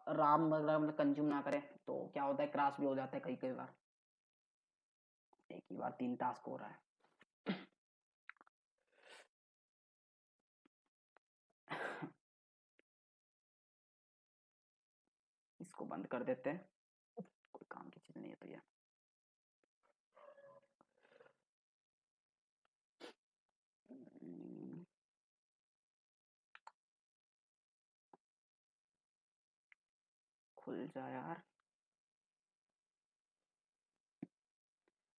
S1: राम वगैरह कंज्यूम ना करे, तो क्या होता है क्रैश भी हो जाता है कई कई बार, एक ही बार 3 टास्क हो रहा है। इसको बंद कर देते हैं, कोई काम की चीज़ नहीं है तो ये। खुल जा यार,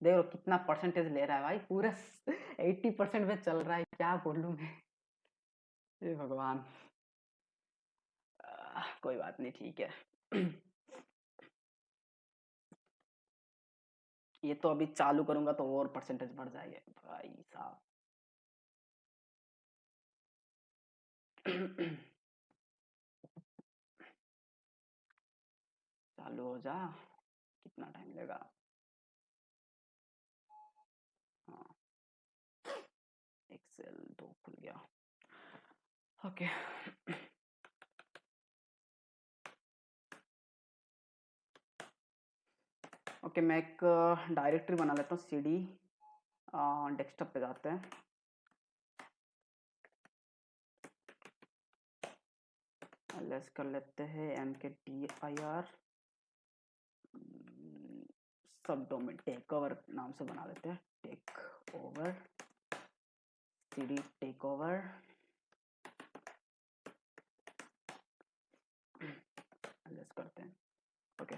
S1: देख लो कितना परसेंटेज ले रहा है भाई, पूरा 80% पे चल रहा है, क्या बोलूं मैं। हे भगवान, कोई बात नहीं, ठीक है। ये तो अभी चालू करूंगा तो और परसेंटेज बढ़ जाएगा भाई साहब। चालू हो जा, कितना टाइम लेगा। हाँ, एक्सेल 2 खुल गया, ओके। ओके, मैं एक डायरेक्टरी बना लेता हूँ, सीडी डेस्कटॉप पे जाते हैं, लेस कर लेते हैं mkdir सब डोमेन टेक ओवर नाम से बना लेते हैं, take over CD take over, लेस करते हैं, ओके।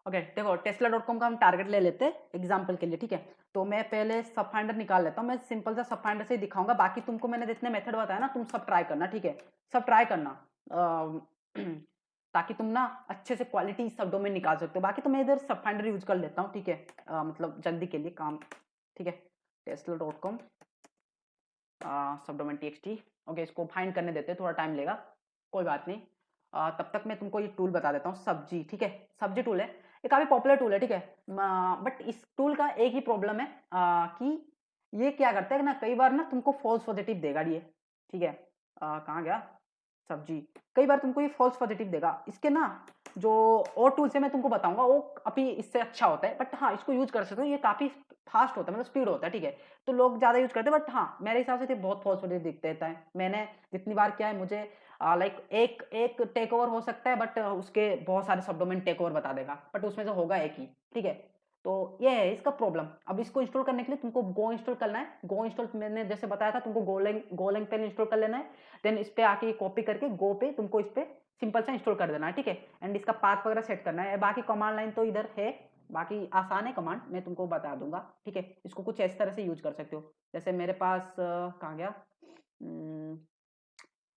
S1: ओके देखो, टेस्ला.com का हम टारगेट ले लेते हैं एग्जांपल के लिए, ठीक है। तो मैं पहले सब फाइंडर निकाल लेता हूँ, मैं सिंपल सा सब फाइंडर से ही दिखाऊंगा, बाकी तुमको मैंने जितने मेथड बताया ना तुम सब ट्राई करना, ठीक है, सब ट्राई करना, ताकि तुम ना अच्छे से क्वालिटी सब डोमेन निकाल सकते हो। बाकी तो मैं इधर सब फाइंडर यूज कर लेता हूँ, ठीक है, मतलब जल्दी के लिए काम, ठीक है। टेस्ला.com सब डोमेन txt, ओके, इसको फाइंड करने देते हैं, थोड़ा टाइम लेगा, कोई बात नहीं। तब तक मैं तुमको ये टूल बता देता हूँ, सब्जी, ठीक है, सब्जी टूल है, ये काफ़ी पॉपुलर टूल है, ठीक है। बट इस टूल का एक ही प्रॉब्लम है कि ये क्या करता है ना, कई बार ना तुमको फॉल्स पॉजिटिव देगा ये, ठीक है। कहाँ गया सब्जी, कई बार तुमको ये फॉल्स पॉजिटिव देगा। इसके ना जो और टूल्स है मैं तुमको बताऊंगा, वो अभी इससे अच्छा होता है, बट हाँ इसको यूज कर सकते हो, ये काफ़ी फास्ट होता है, मतलब स्पीड होता है, ठीक है। तो लोग ज़्यादा यूज करते हैं, बट हाँ मेरे हिसाब से तो बहुत फॉल्स पॉजिटिव दिखते रहता है। मैंने जितनी बार किया है, मुझे लाइक एक एक टेक ओवर हो सकता है, बट उसके बहुत सारे सब डोमेन टेक ओवर बता देगा, बट उसमें से होगा एक ही, ठीक है। तो ये है इसका प्रॉब्लम। अब इसको इंस्टॉल करने के लिए तुमको गो इंस्टॉल करना है, गो इंस्टॉल मैंने जैसे बताया था तुमको गोलैंग पे इंस्टॉल कर लेना है, देन इस पे आके कॉपी करके गो पे तुमको इस पे सिंपल सा इंस्टॉल कर देना है, ठीक है। एंड इसका पाथ वगैरह सेट करना है, बाकी कमांड लाइन तो इधर है, बाकी आसान है कमांड, मैं तुमको बता दूंगा, ठीक है। इसको कुछ इस तरह से यूज कर सकते हो, जैसे मेरे पास कहाँ गया,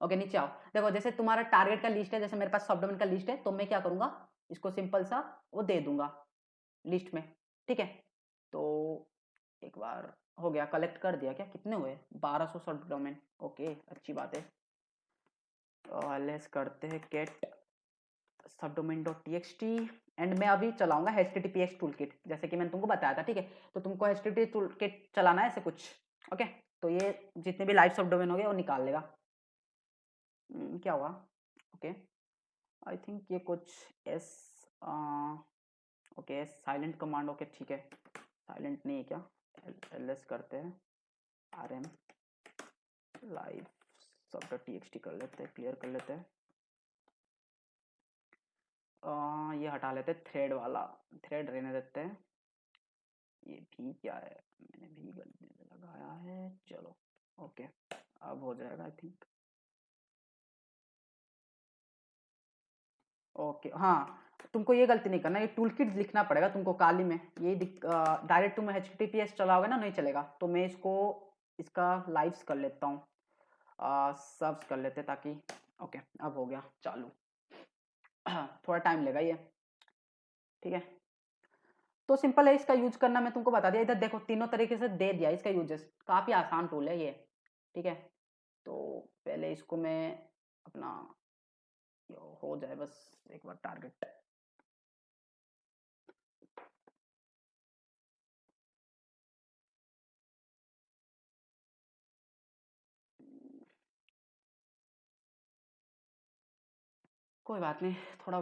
S1: ओके नीचे आओ। देखो जैसे तुम्हारा टारगेट का लिस्ट है, जैसे मेरे पास सब डोमेन का लिस्ट है, तो मैं क्या करूंगा, इसको सिंपल सा वो दे दूंगा लिस्ट में, ठीक है। तो एक बार हो गया, कलेक्ट कर दिया, क्या कितने हुए, 1200 सब डोमेन, ओके अच्छी बात है। लेस करते हैं गेट subdomain.txt एंड मैं अभी चलाऊंगा https टूलकिट, जैसे कि मैंने तुमको बताया था, ठीक है। तो तुमको https टूलकिट चलाना है ऐसे कुछ, ओके। तो ये जितने भी लाइव सब डोमेन हो गए वो निकाल लेगा। क्या हुआ, ओके, आई थिंक ये कुछ S, okay silent command, okay ठीक है, साइलेंट नहीं है क्या, ls करते हैं rm लाइव सब डॉट txt कर लेते हैं, क्लियर कर लेते हैं। ये हटा लेते हैं, थ्रेड वाला थ्रेड रहने देते हैं। ये भी क्या है, मैंने भी गलती से लगाया है, चलो ओके, अब हो जाएगा आई थिंक, ओके। हाँ तुमको ये गलती नहीं करना, ये टूल किट लिखना पड़ेगा तुमको काली में, ये डायरेक्ट तुम https चलाओगे ना नहीं चलेगा, तो मैं इसको इसका लाइव्स कर लेता हूँ, सर्च कर लेते ताकि, ओके अब हो गया चालू। थोड़ा टाइम लेगा ये, ठीक है। तो सिंपल है इसका यूज करना, मैं तुमको बता दिया, इधर देखो तीनों तरीके से दे दिया इसका यूजेस, काफ़ी आसान टूल है ये, ठीक है। तो पहले इसको मैं अपना हो जाए बस एक बार टारगेट, कोई बात नहीं, थोड़ा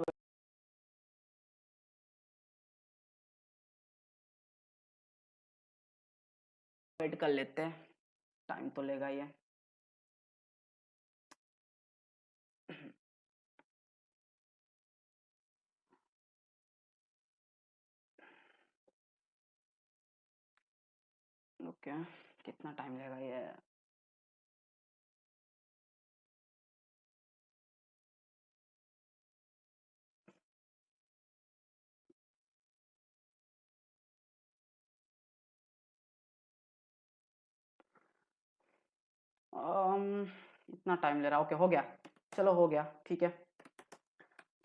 S1: वेट कर लेते हैं, टाइम तो लेगा ये। ओके, कितना टाइम लेगा ये? इतना टाइम ले रहा, ओके हो गया, चलो हो गया, ठीक है,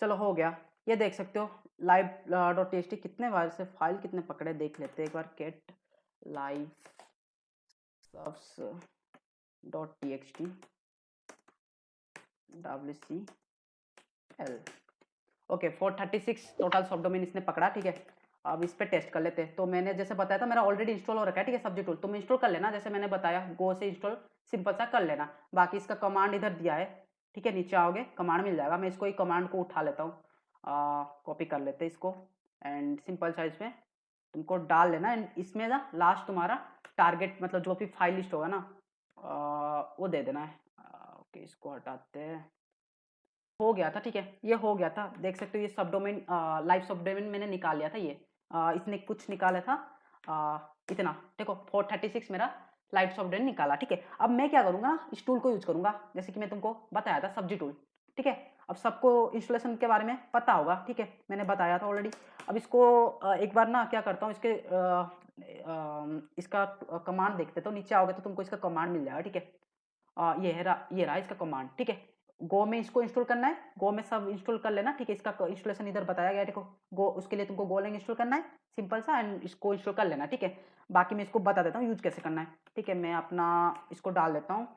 S1: चलो हो गया। ये देख सकते हो लाइव डॉट टी कितने बार से फाइल कितने पकड़े देख लेते हैं एक बार। गेट लाइव सबस dot T x T WCL, okay 436 total सब डोमेन इसने पकड़ा, ठीक है। अब इस पे टेस्ट कर लेते हैं। तो मैंने जैसे बताया था मेरा ऑलरेडी इंस्टॉल हो रखा है, ठीक है, सब्जी टूल। तुम इंस्टॉल कर लेना, जैसे मैंने बताया गो से इंस्टॉल सिंपल सा कर लेना। बाकी इसका कमांड इधर दिया है, ठीक है, नीचे आओगे कमांड मिल जाएगा। मैं इसको एक कमांड को उठा लेता हूँ, कॉपी कर लेते हैं इसको, एंड सिंपल सा इसमें तुमको डाल लेना। एंड इसमें ना लास्ट तुम्हारा टारगेट मतलब जो भी फाइल लिस्ट होगा ना वो दे देना है। ओके, इसको हटाते हैं। हो गया था, ठीक है, ये हो गया था। देख सकते हो ये सब डोमेन लाइव सब डोमेन मैंने निकाल लिया था। ये इसने कुछ निकाला था इतना, देखो 436 मेरा लाइव सब डोमेन निकाला, ठीक है। अब मैं क्या करूंगा ना, इस टूल को यूज करूंगा, जैसे कि मैं तुमको बताया था सब्जी टूल, ठीक है। अब सबको इंस्टॉलेशन के बारे में पता होगा, ठीक है, मैंने बताया था ऑलरेडी। अब इसको एक बार ना क्या करता हूँ, इसके इसका कमांड देखते तो नीचे आओगे तो तुमको इसका कमांड मिल जाएगा, ठीक है। ये रहा इसका कमांड, ठीक है। गो में इसको इंस्टॉल करना है, गो में सब इंस्टॉल कर लेना, ठीक है। इसका इंस्टॉलेशन इधर बताया गया है, देखो गो, उसके लिए तुमको गोलैंग इंस्टॉल करना है सिंपल सा, एंड इसको इंस्टॉल कर लेना, ठीक है। बाकी मैं इसको बता देता हूँ यूज कैसे करना है, ठीक है। मैं अपना इसको डाल देता हूँ,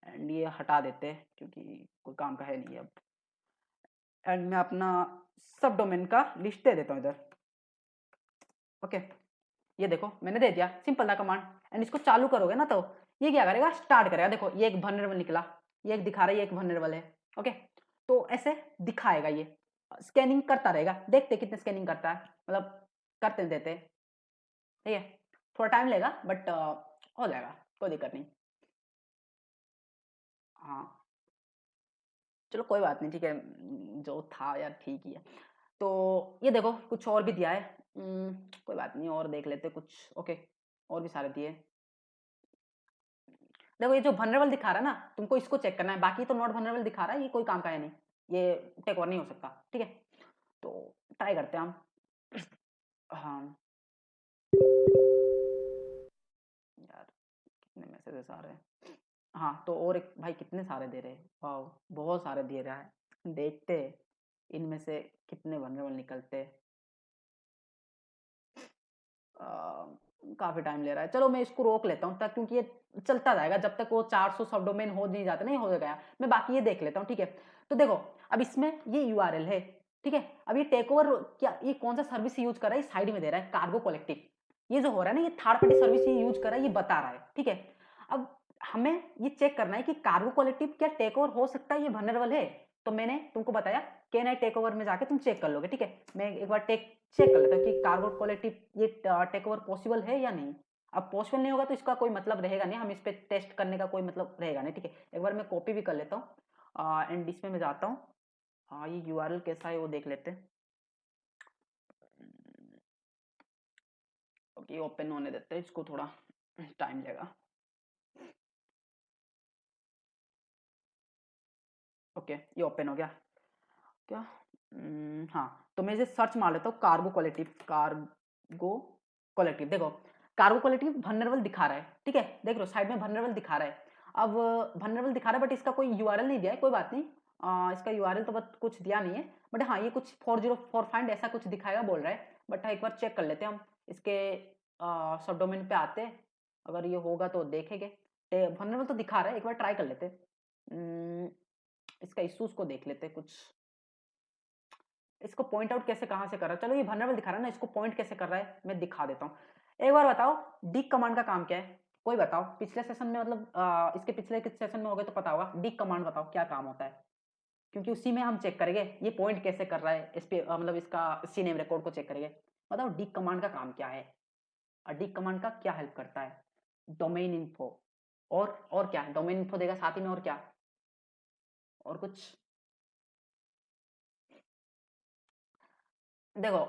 S1: एंड ये हटा देते हैं क्योंकि कोई काम का है नहीं अब। एंड मैं अपना सब डोमेन का लिस्ट दे देता हूँ इधर, ओके। ये देखो मैंने दे दिया, सिंपल था कमांड। एंड इसको चालू करोगे ना तो ये क्या करेगा, स्टार्ट करेगा। देखो ये एक वल्नरेबल निकला, ये एक दिखा रहा है, ये एक वल्नरेबल है, ओके। तो ऐसे दिखाएगा, ये स्कैनिंग करता रहेगा, देखते कितने स्कैनिंग करता है, मतलब करते देते, ठीक है। थोड़ा टाइम लेगा बट हो जाएगा, कोई दिक्कत नहीं। हाँ चलो कोई बात नहीं, ठीक है, जो था यार ठीक ही है। तो ये देखो कुछ और भी दिया है, कोई बात नहीं, और देख लेते कुछ, ओके। और भी सारे दिए, देखो ये जो वनरेबल दिखा रहा है ना, तुमको इसको चेक करना है, बाकी तो नॉट वनरेबल दिखा रहा है, ये कोई काम का है नहीं, ये टेक ओवर नहीं हो सकता, ठीक है। तो ट्राई करते हैं हम। हाँ यार, कितने मैसेजेस आ रहे हैं। हाँ तो और एक भाई कितने सारे दे रहे हैं, वाह बहुत सारे दे रहा है। देखते हैं इनमें से कितने वनरेबल निकलते। काफी टाइम ले रहा है, चलो मैं इसको रोक लेता हूँ तक, क्योंकि ये चलता रहेगा जब तक वो 400 सब डोमेन हो नहीं जाते, नहीं हो गया। मैं बाकी ये देख लेता हूँ, ठीक है। तो देखो अब इसमें ये यूआरएल है, ठीक है। अब ये टेक ओवर क्या, ये कौन सा सर्विस यूज कर रहा है, साइड में दे रहा है कार्गो कलेक्टिव। ये जो हो रहा है ना, ये थर्ड पार्टी सर्विस ये यूज कर रहा है, ये बता रहा है, ठीक है। अब हमें ये चेक करना है कि कार्गो कलेक्टिव क्या टेक ओवर हो सकता है, ये वनरेबल है। तो मैंने तुमको बताया कैन आई टेक ओवर में जाके तुम चेक कर लोगे, ठीक है। मैं एक बार चेक कर लेता हूँ कि कार्गो कलेक्टिव ये टेक ओवर पॉसिबल है या नहीं। अब पॉसिबल नहीं होगा तो इसका कोई मतलब रहेगा नहीं, हम इस पे टेस्ट करने का कोई मतलब रहेगा नहीं, ठीक है। एक बार मैं कॉपी भी कर लेता हूँ एंड इसमें मैं जाता हूँ। हाँ ये यूआरएल कैसा है वो देख लेते हैं। ओके ओपन होने देते हैं इसको, थोड़ा टाइम लेगा। ओके ये ओपन हो गया क्या। हाँ तो मैं इसे सर्च मार लेता हूँ, कार्गो कलेक्टिव, कार्गो कलेक्टिव। देखो कार्गो कलेक्टिव वनरेबल दिखा रहा है, ठीक है, देख लो साइड में वनरेबल दिखा रहा है। अब वनरेबल दिखा रहा है बट इसका कोई यूआरएल नहीं दिया है, कोई बात नहीं। इसका यूआरएल तो बट कुछ दिया नहीं है, बट हाँ ये कुछ 4045 फाइंड ऐसा कुछ दिखाएगा बोल रहा है। बट हाँ एक बार चेक कर लेते हैं हम, इसके सब डोमेन पे आते हैं, अगर ये होगा तो देखेंगे। वनरेबल तो दिखा रहा है, एक बार ट्राई कर लेते हैं। इसका इश्यूज को देख लेते हैं कुछ, इसको पॉइंट आउट कैसे कहाँ से कर रहा है। चलो ये वनरेबल दिखा रहा है ना, इसको पॉइंट कैसे कर रहा है मैं दिखा देता हूँ। एक बार बताओ डी कमांड का काम क्या है, कोई बताओ पिछले सेशन में, मतलब इसके पिछले किस सेशन में हो गए तो पता होगा। डी कमांड बताओ क्या काम होता है। क्योंकि उसी में हम चेक करेंगे ये पॉइंट कैसे कर रहा है इस पे, मतलब इसका सीनेम रिकॉर्ड को चेक करेंगे। बताओ डी कमांड का काम क्या है, डी कमांड का क्या हेल्प करता है? डोमेन इन्फो, और क्या डोमेन इन्फो देगा साथ ही में, और क्या, और कुछ? देखो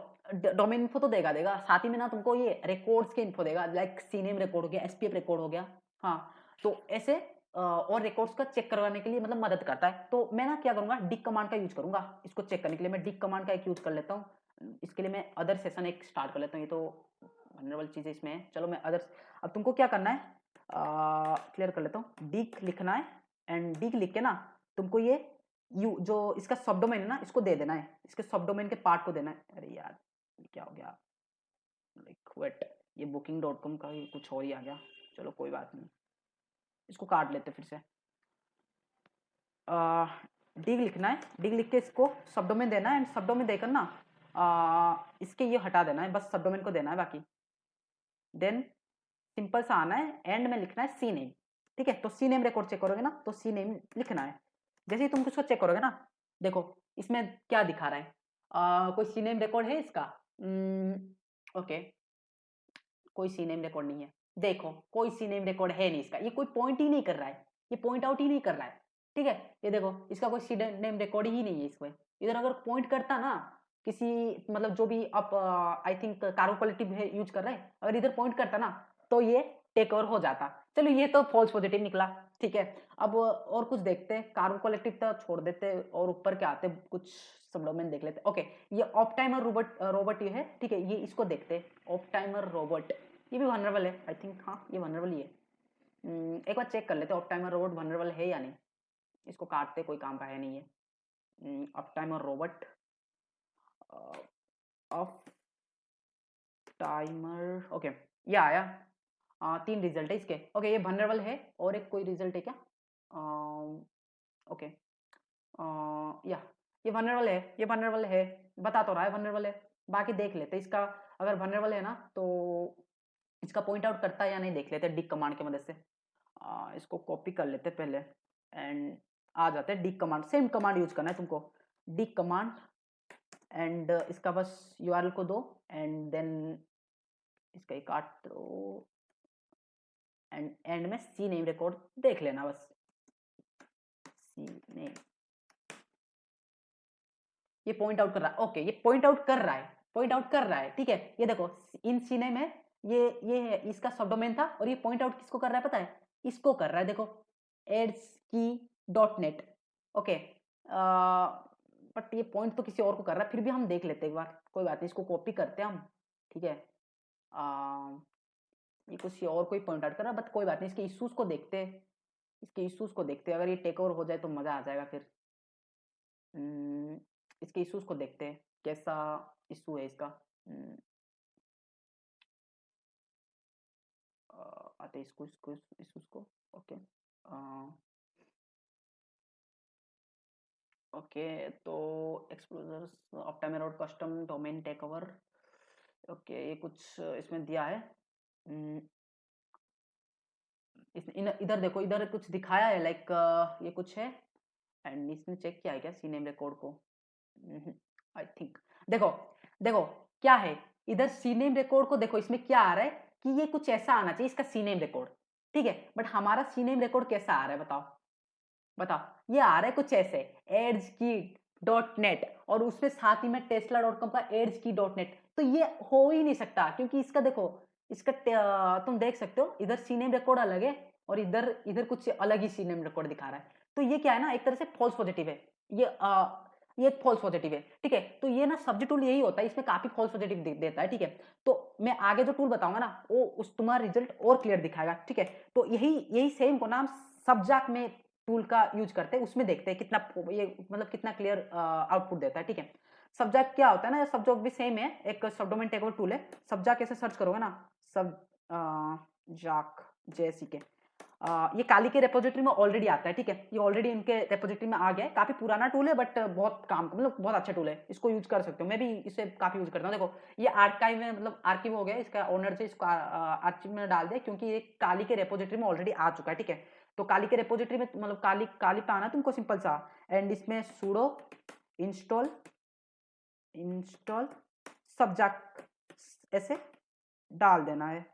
S1: डोमेन इन्फो तो देगा साथ ही में ना तुमको ये रिकॉर्ड्स के इन्फो देगा, लाइक सीनेम रिकॉर्ड हो गया, एसपीएफ रिकॉर्ड हो गया। हाँ, तो ऐसे और रिकॉर्ड्स का चेक करवाने के लिए मतलब मदद करता है। तो मैं ना क्या करूंगा, डिक कमांड का यूज करूंगा इसको चेक करने के लिए। मैं डिक कमांड का एक यूज कर लेता हूँ। इसके लिए मैं अदर सेशन एक स्टार्ट कर लेता हूँ। ये तो वनरेबल चीजें इसमें है। चलो मैं अदर, अब तुमको क्या करना है, क्लियर कर लेता हूँ। डिक लिखना है एंड डिक लिख के ना तुमको ये यू जो इसका सब डोमेन है ना इसको दे देना है, इसके सब डोमेन के पार्ट को देना है। अरे यार ये क्या हो गया, लाइक वेट, ये booking.com का ही कुछ और ही आ गया। चलो कोई बात नहीं, इसको काट लेते फिर से। डिग लिखना है, डिग लिख के इसको सब डोमेन देना है एंड सब डोमेन देकर ना इसके ये हटा देना है, बस सब डोमेन को देना है बाकी। देन सिंपल सा आना है, एंड में लिखना है सी नेम। ठीक है, तो सी नेम रिकॉर्ड चेक करोगे ना तो सी नेम लिखना है। जैसे ही तुम उसको चेक करोगे ना, देखो इसमें क्या दिखा रहा है, कोई सी नेम रिकॉर्ड है इसका? ओके, कोई सी नेम रिकॉर्ड नहीं है। देखो कोई सी नेम रिकॉर्ड है नहीं इसका, ये कोई पॉइंट ही नहीं कर रहा है, ये पॉइंट आउट ही नहीं कर रहा है। ठीक है, ये देखो इसका कोई सी नेम रिकॉर्ड ही नहीं है इसमें। इधर अगर पॉइंट करता ना किसी, मतलब जो भी आप आई थिंक कार्बो क्वालिटी यूज कर रहे हैं, अगर इधर पॉइंट करता ना तो ये टेक ओवर हो जाता। चलो ये तो फॉल्स पॉजिटिव निकला। ठीक है, अब और कुछ देखते हैं। कार्बो क्वालिटिव तो छोड़ देते और ऊपर क्या आते कुछ सब डोमेन देख लेते। ओके, ये ऑफ टाइमर रोबोट ये है। ठीक है, ये इसको देखते हैं। ऑफ टाइमर रोबोट ये भी वनरेबल है आई थिंक। हाँ ये वनरेबल ही है। एक बार चेक कर लेते हैं ऑफ टाइमर रोबोट वनरेबल है या नहीं। इसको काटते, कोई काम का है नहीं है। Off timer robot, off timer, okay ये आया। 3 रिजल्ट है इसके। ओके, ये वनरेबल है और एक कोई रिजल्ट है क्या? ओके, या ये वनरेबल है, ये वनरेबल है, बता तो रहा है वनरेबल है। बाकी देख लेते इसका, अगर वनरेबल है ना तो इसका पॉइंट आउट करता है या नहीं देख लेते डिक कमांड की मदद से। इसको कॉपी कर लेते पहले एंड आ जाते हैं Dick command. Same command use करना है तुमको, डिक कमांड एंड इसका बस यूआरएल को दो एंड देन इसका ही काट दो एंड एंड में सी नेम रिकॉर्ड देख लेना बस। सी नेम, ये पॉइंट आउट कर रहा है। ओके, ये पॉइंट आउट कर रहा है, पॉइंट आउट कर रहा है। ठीक है, ये देखो इन सी नेम है, ये है इसका सब डोमेन था और ये पॉइंट आउट किसको कर रहा है पता है? इसको कर रहा है। देखो ads.key.net। ओके, बट ये पॉइंट तो किसी और को कर रहा है, फिर भी हम देख लेते एक बार, कोई बात नहीं, इसको कॉपी करते हैं हम। ठीक है, ये किसी और कोई पॉइंट आउट कर रहा है, बट कोई बात नहीं, इसके इश्यूज को देखते हैं, इसके इश्यूज को देखते हैं। अगर ये टेक ओवर हो जाए तो मजा आ जाएगा फिर। इसके इश्यूज को देखते हैं, कैसा इशू है इसका। आते इसको इसको इश्यूज को। ओके, ओके तो exposures of time around custom domain take over. Okay, ये कुछ इसमें दिया है। इधर देखो, इधर कुछ दिखाया है लाइक ये कुछ है एंड इसने चेक किया है क्या सी नेम रिकॉर्ड को? आई थिंक, देखो देखो क्या है इधर सी नेम रिकॉर्ड को, देखो इसमें क्या आ रहा है कि ये कुछ ऐसा आना चाहिए इसका सी नेम रिकॉर्ड। ठीक है, बट हमारा सी नेम रिकॉर्ड कैसा आ रहा है बताओ? बताओ, ये आ रहा है कुछ ऐसे edge.key.net और उसमें साथ ही में tesla.com का edge.key.net। तो ये हो ही नहीं सकता क्योंकि इसका देखो, इसका तुम देख सकते हो इधर सी नेम रिकॉर्ड अलग है और इधर इधर कुछ अलग ही सी नेम रिकॉर्ड दिखा रहा है। तो ये क्या है ना, एक तरह से फॉल्स पॉजिटिव है। ये एक फॉल्स पॉजिटिव है। ठीक है, तो ये ना सब्जेक्ट टूल यही होता है, इसमें काफी फॉल्स पॉजिटिव देता है। ठीक है, तो मैं आगे जो टूल बताऊंगा ना वो उस तुम्हारा रिजल्ट और क्लियर दिखाएगा। ठीक है, तो यही यही सेम को नाम सब्जेक्ट में टूल का यूज करते हैं, उसमें देखते हैं कितना ये मतलब कितना क्लियर आउटपुट देता है। ठीक है, सब्जेक्ट क्या होता है ना, सब्जेक्ट भी सेम है, एक सब डोमेन टेक ओवर टूल है। सब्जेक्ट कैसे सर्च करोगे ना, सब जाक जैसी के ये काली के रेपोजिटरी में ऑलरेडी आता है। ठीक है, ये ऑलरेडी इनके रेपोजिटरी में आ गया है। काफी पुराना टूल है बट बहुत काम मतलब बहुत अच्छा टूल है, इसको यूज कर सकते हो। मैं भी इसे काफी यूज करता हूँ। देखो ये आर्काइव में मतलब आर्किव हो गया, इसका ओनर से इसको आर्चिव में डाल दिया क्योंकि ये काली के रेपोजिटरी में ऑलरेडी आ चुका है। ठीक है, तो काली के रेपोजिटरी में मतलब काली काली पे आना तुमको सिंपल सा, एंड इसमें sudo install subject ऐसे डाल देना है,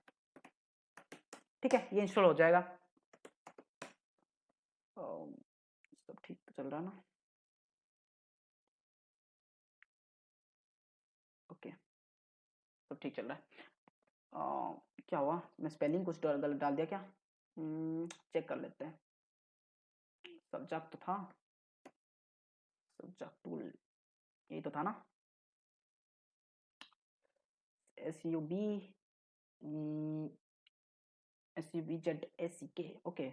S1: ठीक है, ये इंस्टॉल हो जाएगा। सब ठीक तो चल रहा ना, ओके सब ठीक चल रहा है। क्या हुआ, मैं स्पेलिंग कुछ गलत डाल दिया क्या, चेक कर लेते हैं। सब्जेक्ट तो था, सब्जेक्ट टूल यही तो था ना, SUBZSEK, okay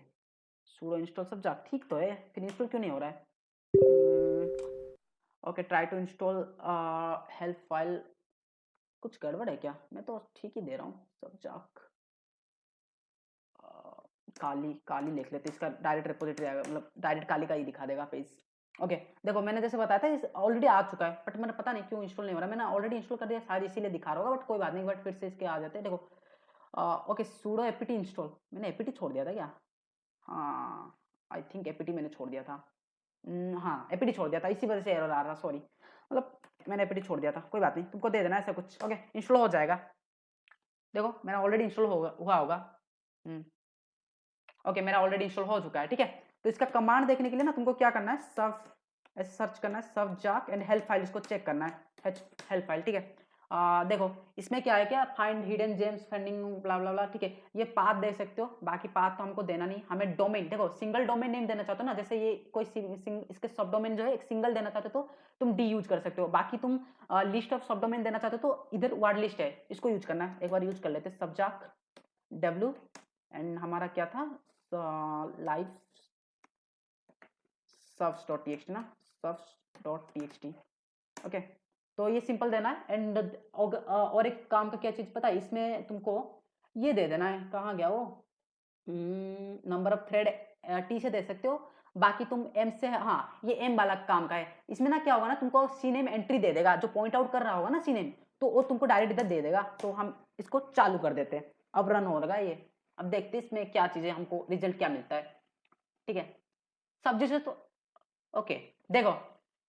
S1: sudo install subject ठीक तो है, फिर इंस्टॉल क्यों नहीं हो रहा है। Okay try to install help file, कुछ गड़बड़ है क्या, मैं तो ठीक ही दे रहा हूँ। सब्जेक्ट काली काली लिख लेते, इसका डायरेक्ट रेपोजिटरी आएगा, मतलब डायरेक्ट काली का ही दिखा देगा पेज। ओके देखो मैंने जैसे बताया था ऑलरेडी आ चुका है, बट मैंने पता नहीं क्यों इंस्टॉल नहीं हो रहा, मैंने ऑलरेडी इंस्टॉल कर दिया शायद इसीलिए दिखा रहा होगा, बट कोई बात नहीं, बट फिर से इसके आ जाते हैं। देखो ओके sudo apt इंस्टॉल, मैंने apt छोड़ दिया था क्या, हाँ आई थिंक apt मैंने छोड़ दिया था, हाँ apt छोड़ दिया था, इसी वजह से एरर आ रहा, सॉरी, मतलब मैंने apt छोड़ दिया था, कोई बात नहीं, तुमको दे देना ऐसा कुछ। ओके इंस्टॉल हो जाएगा, देखो मेरा ऑलरेडी इंस्टॉल हुआ होगा, ओके मेरा ऑलरेडी इंस्टॉल हो चुका है, ठीक है। तो इसका कमांड देखने के लिए ना तुमको क्या करना है, सब ऐसे सर्च करना है, सब जाक एंड हेल्प फाइल, इसको चेक करना है, हेल्प फाइल, ठीक है। देखो इसमें क्या है, क्या फाइंड हिडन जेम्स फंडिंग ब्ला ब्ला ब्ला, ठीक है, ये पाथ दे सकते हो, बाकी पाथ तो हमको देना नहीं, हमें डोमेन, देखो सिंगल डोमेन नेम देना चाहते हो ना, जैसे ये कोई इसके सब डोमेन जो है एक सिंगल देना चाहते हो तो तुम डी यूज कर सकते हो, बाकी तुम लिस्ट ऑफ सब डोमेन देना चाहते हो तो इधर वर्ड लिस्ट है, इसको यूज करना है, एक बार यूज कर लेते हैं, सबजाक w एंड हमारा क्या था, लाइव subs.txt ना, subs.txt, ओके तो ये सिंपल देना है। एंड और एक काम का क्या चीज पता है, इसमें तुमको ये दे देना है, कहाँ गया वो, नंबर ऑफ थ्रेड टी से दे सकते हो, बाकी तुम एम से, हाँ ये एम वाला काम का है, इसमें ना क्या होगा ना, तुमको सीनेम एंट्री दे देगा, जो पॉइंट आउट कर रहा होगा ना सीनेम, तो वो तुमको डायरेक्ट इधर दे देगा, तो हम इसको चालू कर देते हैं, अब रन हो रहा है ये, अब देखते हैं इसमें क्या चीजें हमको रिजल्ट क्या मिलता है, ठीक है। सब्जेक्ट से तो ओके देखो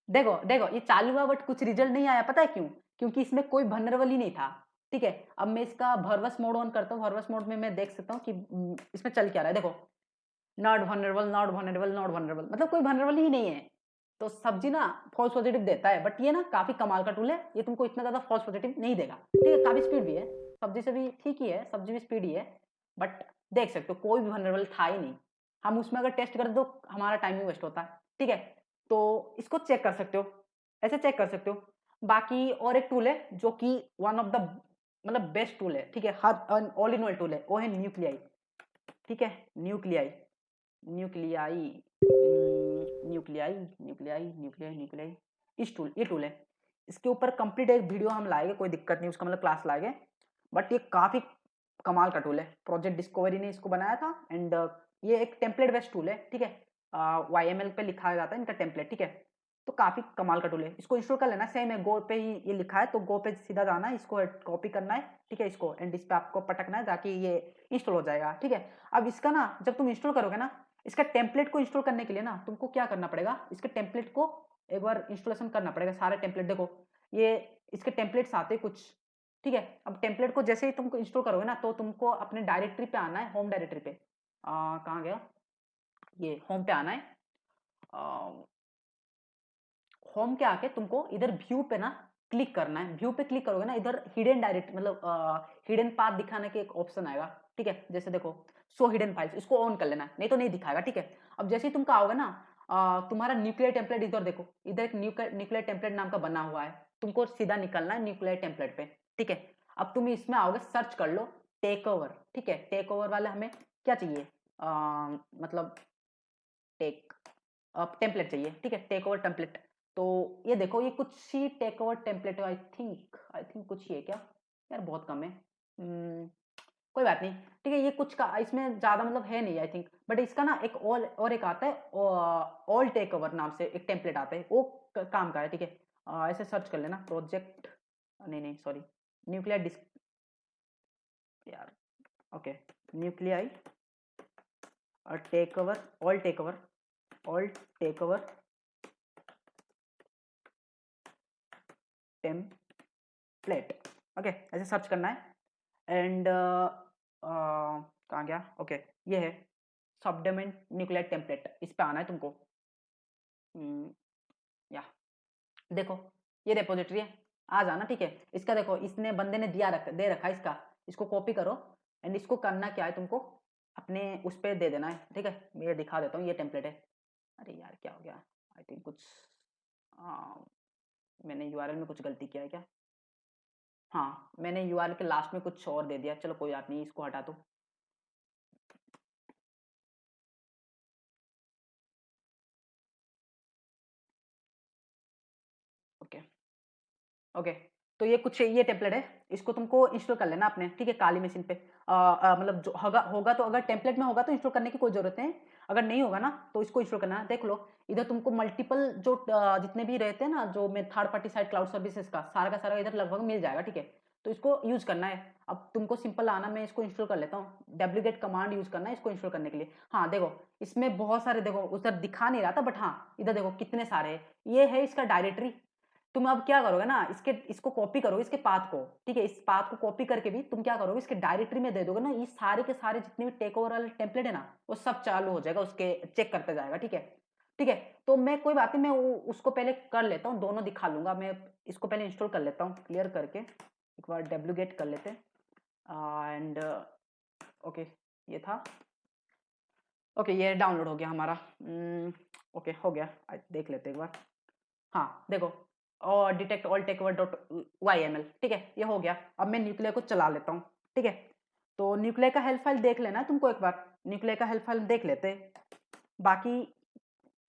S1: देखो देखो ये चालू हुआ बट कुछ रिजल्ट नहीं आया, पता है क्यों, क्योंकि इसमें कोई वल्नरेबल ही नहीं था, ठीक है। अब मैं इसका वर्बस मोड ऑन करता हूँ, वर्बस मोड में मैं देख सकता हूँ कि इसमें चल क्या रहा है, देखो not vulnerable not vulnerable not vulnerable, मतलब कोई वल्नरेबल ही नहीं है, तो सब्जी ना फॉल्स पॉजिटिव देता है, बट ये ना काफी कमाल का टूल है, ये तुमको इतना ज्यादा फॉल्स पॉजिटिव नहीं देगा, ठीक है, काफी स्पीड भी है, सब्जी से भी ठीक ही है, सब्जी भी स्पीड ही है, बट देख सकते हो कोई भी वल्नरेबल था ही नहीं, हम उसमें अगर टेस्ट करें तो हमारा टाइम भी वेस्ट होता है, ठीक है। तो इसको चेक कर सकते हो, ऐसे चेक कर सकते हो। बाकी और एक टूल है जो कि वन ऑफ द मतलब बेस्ट टूल है, ठीक है, हर ऑल इन ऑल टूल है, वो है न्यूक्लियाई, ठीक है, nuclei nuclei nuclei nuclei nuclei nuclei, इस टूल, ये टूल है, इसके ऊपर कंप्लीट एक वीडियो हम लाएंगे, कोई दिक्कत नहीं, उसका मतलब क्लास लाएंगे, बट ये काफी कमाल का टूल है, प्रोजेक्ट डिस्कवरी ने इसको बनाया था, एंड ये एक टेम्पलेट बेस्ड टूल है, ठीक है, YML पे लिखा जाता है इनका टेम्पलेट, ठीक है, तो काफी कमाल का टूल है, इसको इंस्टॉल कर लेना, सेम है गो पे ही ये लिखा है, तो गो पे सीधा जाना है, इसको कॉपी करना है, ठीक है, इसको एंड इस पे आपको पटकना है ताकि ये इंस्टॉल हो जाएगा, ठीक है। अब इसका ना जब तुम इंस्टॉल करोगे ना, इसका टेम्पलेट को इंस्टॉल करने के लिए ना तुमको क्या करना पड़ेगा, इसके टेम्पलेट को एक बार इंस्टॉलेशन करना पड़ेगा, सारे टेम्पलेट देखो ये इसके टेम्पलेट्स आते हैं कुछ, ठीक है। अब टेम्पलेट को जैसे ही तुमको इंस्टॉल करोगे ना, तो तुमको अपने डायरेक्टरी पे आना है, होम डायरेक्टरी पे, कहाँ गया, ये होम पे आना है, होम के आके तुमको इधर व्यू पे ना क्लिक करना है, व्यू पे क्लिक करोगे ना, इधर हिडन डायरेक्ट मतलब हिडन पाथ दिखाने के एक ऑप्शन आएगा, ठीक है, जैसे देखो शो हिडन फाइल्स, इसको ऑन कर लेना है, नहीं तो नहीं दिखाएगा, ठीक है। अब जैसे ही तुमको आओगे ना, तुम्हारा न्यूक्लियर टेम्पलेट इधर देखो, इधर एक न्यूक्लियर टेम्पलेट नाम का बना हुआ है, तुमको सीधा निकलना है न्यूक्लियर टेम्पलेट पे, ठीक है। अब तुम इसमें आओगे, सर्च कर लो टेक ओवर, ठीक है, टेक ओवर वाले हमें क्या चाहिए, मतलब टेक टेम्पलेट चाहिए, ठीक है, टेक ओवर टेम्पलेट, तो ये देखो ये कुछ ही टेक ओवर टेम्पलेट है, आई थिंक कुछ ही है क्या, यार बहुत कम है, कोई बात नहीं, ठीक है, ये कुछ का इसमें ज्यादा मतलब है नहीं आई थिंक, बट इसका ना एक और एक आता है, ऑल टेक ओवर नाम से एक टेम्पलेट आता है, वो काम का है, ठीक है, ऐसे सर्च कर लेना प्रोजेक्ट, नहीं सॉरी, न्यूक्लियर डिस्क यार, okay nuclei take over all take over template. Okay, ऐसे सर्च करना है एंड कहाँ गया? ओके, ये है सबडोमेन न्यूक्लियर टेम्पलेट, इस पे आना है तुमको। या देखो ये रेपोजिटरी है, आ जाना, ठीक है। इसका देखो इसने बंदे ने दे रखा है इसका, इसको कॉपी करो एंड इसको करना क्या है तुमको अपने उस पर दे देना है, ठीक है। मैं ये दिखा देता हूँ, ये टेम्पलेट है। अरे यार क्या हो गया? आई थिंक कुछ मैंने यूआरएल में कुछ गलती किया है क्या? हाँ, मैंने यूआरएल के लास्ट में कुछ और दे दिया, चलो कोई बात नहीं, इसको हटा दो। ओके ओके, तो ये कुछ ये टेम्पलेट है, इसको तुमको इंस्टॉल कर लेना अपने, ठीक है, काली मशीन पे। मतलब जो होगा तो अगर टेम्पलेट में होगा तो इंस्टॉल करने की कोई जरूरत नहीं, अगर नहीं होगा ना तो इसको इंस्टॉल करना है। देख लो इधर तुमको मल्टीपल जो जितने भी रहते हैं ना, जो मैं third party side cloud services का सारा इधर लगभग मिल जाएगा, ठीक है। तो इसको यूज करना है। अब तुमको सिंपल आना, मैं इसको इंस्टॉल कर लेता हूँ। wget कमांड यूज करना है इसको इंस्टॉल करने के लिए। हाँ देखो इसमें बहुत सारे, देखो उधर दिखा नहीं रहा था बट हाँ इधर देखो कितने सारे हैं। ये है इसका डायरेक्टरी। तुम अब क्या करोगे ना, इसको कॉपी करोगे इसके पाथ को, ठीक है। इस पाथ को कॉपी करके भी तुम क्या करोगे, इसके डायरेक्टरी में दे दोगे ना, ये सारे के सारे जितने भी टेक ओवर वाले टेम्पलेट है ना, वो सब चालू हो जाएगा, उसके चेक करते जाएगा, ठीक है। ठीक है, तो मैं कोई बात नहीं, मैं उसको पहले कर लेता हूँ, दोनों दिखा लूंगा। मैं इसको पहले इंस्टॉल कर लेता हूँ क्लियर करके, एक बार wget कर लेते हैं एंड ओके ये था। ओके ये डाउनलोड हो गया हमारा। ओके हो गया, देख लेते एक बार। हाँ देखो, और detect all take over dot YML, ठीक है, ये हो गया। अब मैं न्यूक्लियर को चला लेता हूँ, ठीक है। तो न्यूक्लियर का हेल्प फाइल देख लेना है तुमको एक बार, न्यूक्लियर का हेल्प फाइल देख लेते हैं। बाकी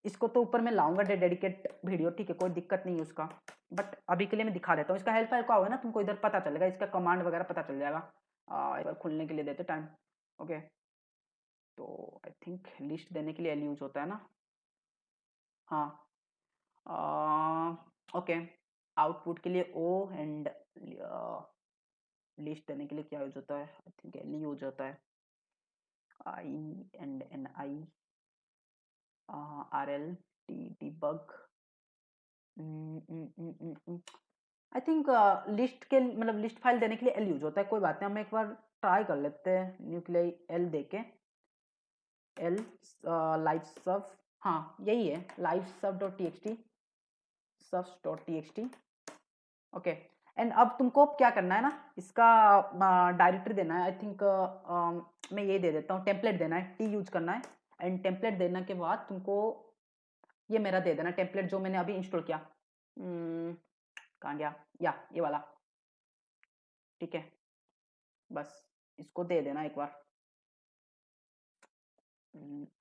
S1: इसको तो ऊपर मैं लाऊंगा डेडिकेट वीडियो, ठीक है, कोई दिक्कत नहीं है उसका, बट अभी के लिए मैं दिखा देता हूँ। इसका हेल्प फाइल क्या होगा ना, तुमको इधर पता चलेगा, इसका कमांड वगैरह पता चल जाएगा। एक बार खुलने के लिए देते टाइम। ओके, तो आई थिंक लिस्ट देने के लिए L यूज होता है ना। हाँ ओके, आउटपुट के लिए O एंड लिस्ट देने के लिए क्या यूज होता है, आई थिंक L यूज होता है। I and NI RL T debug, I think list के मतलब लिस्ट फाइल देने के लिए L यूज होता है। कोई बात नहीं, हम एक बार ट्राई कर लेते हैं न्यूक्लियर L देके। L लाइव सब, हाँ यही है, लाइव सब dot txt, subs dot txt। Okay, and अब तुमको क्या करना है ना, इसका डायरेक्टरी देना है। आई थिंक मैं ये दे देता हूँ, टेम्पलेट देना है, T यूज करना है। एंड टेम्पलेट देने के बाद तुमको ये मेरा दे देना टेम्पलेट जो मैंने अभी इंस्टॉल किया। कहाँ गया? या ये वाला, ठीक है, बस इसको दे देना एक बार।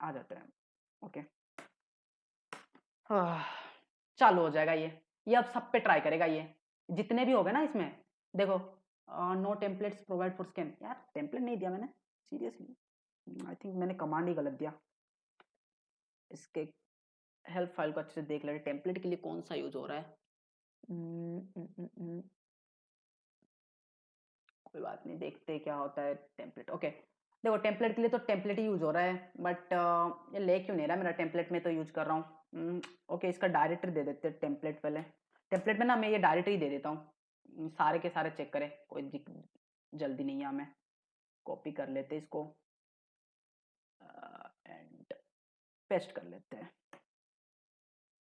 S1: आ जाते हैं। ओके चालू हो जाएगा ये अब सब पे ट्राई करेगा, ये जितने भी हो गए ना इसमें। देखो no templates provide for scan, यार टेम्पलेट नहीं दिया मैंने सीरियसली, आई थिंक मैंने कमांड ही गलत दिया। इसके हेल्प फाइल को अच्छे से देख ले, टेम्पलेट के लिए कौन सा यूज हो रहा है। कोई बात नहीं, देखते क्या होता है टेम्पलेट। ओके देखो टेम्पलेट के लिए तो टेम्पलेट ही यूज हो रहा है, बट ये ले क्यों नहीं रहा मेरा टेम्पलेट में तो यूज कर रहा हूँ। ओके इसका डायरेक्टरी दे देते हैं टेम्पलेट पहले। टेम्पलेट में ना मैं ये डायरेक्टरी दे देता हूँ, सारे के सारे चेक करें, कोई जल्दी नहीं है हमें। कॉपी कर लेते हैं इसको एंड पेस्ट कर लेते हैं।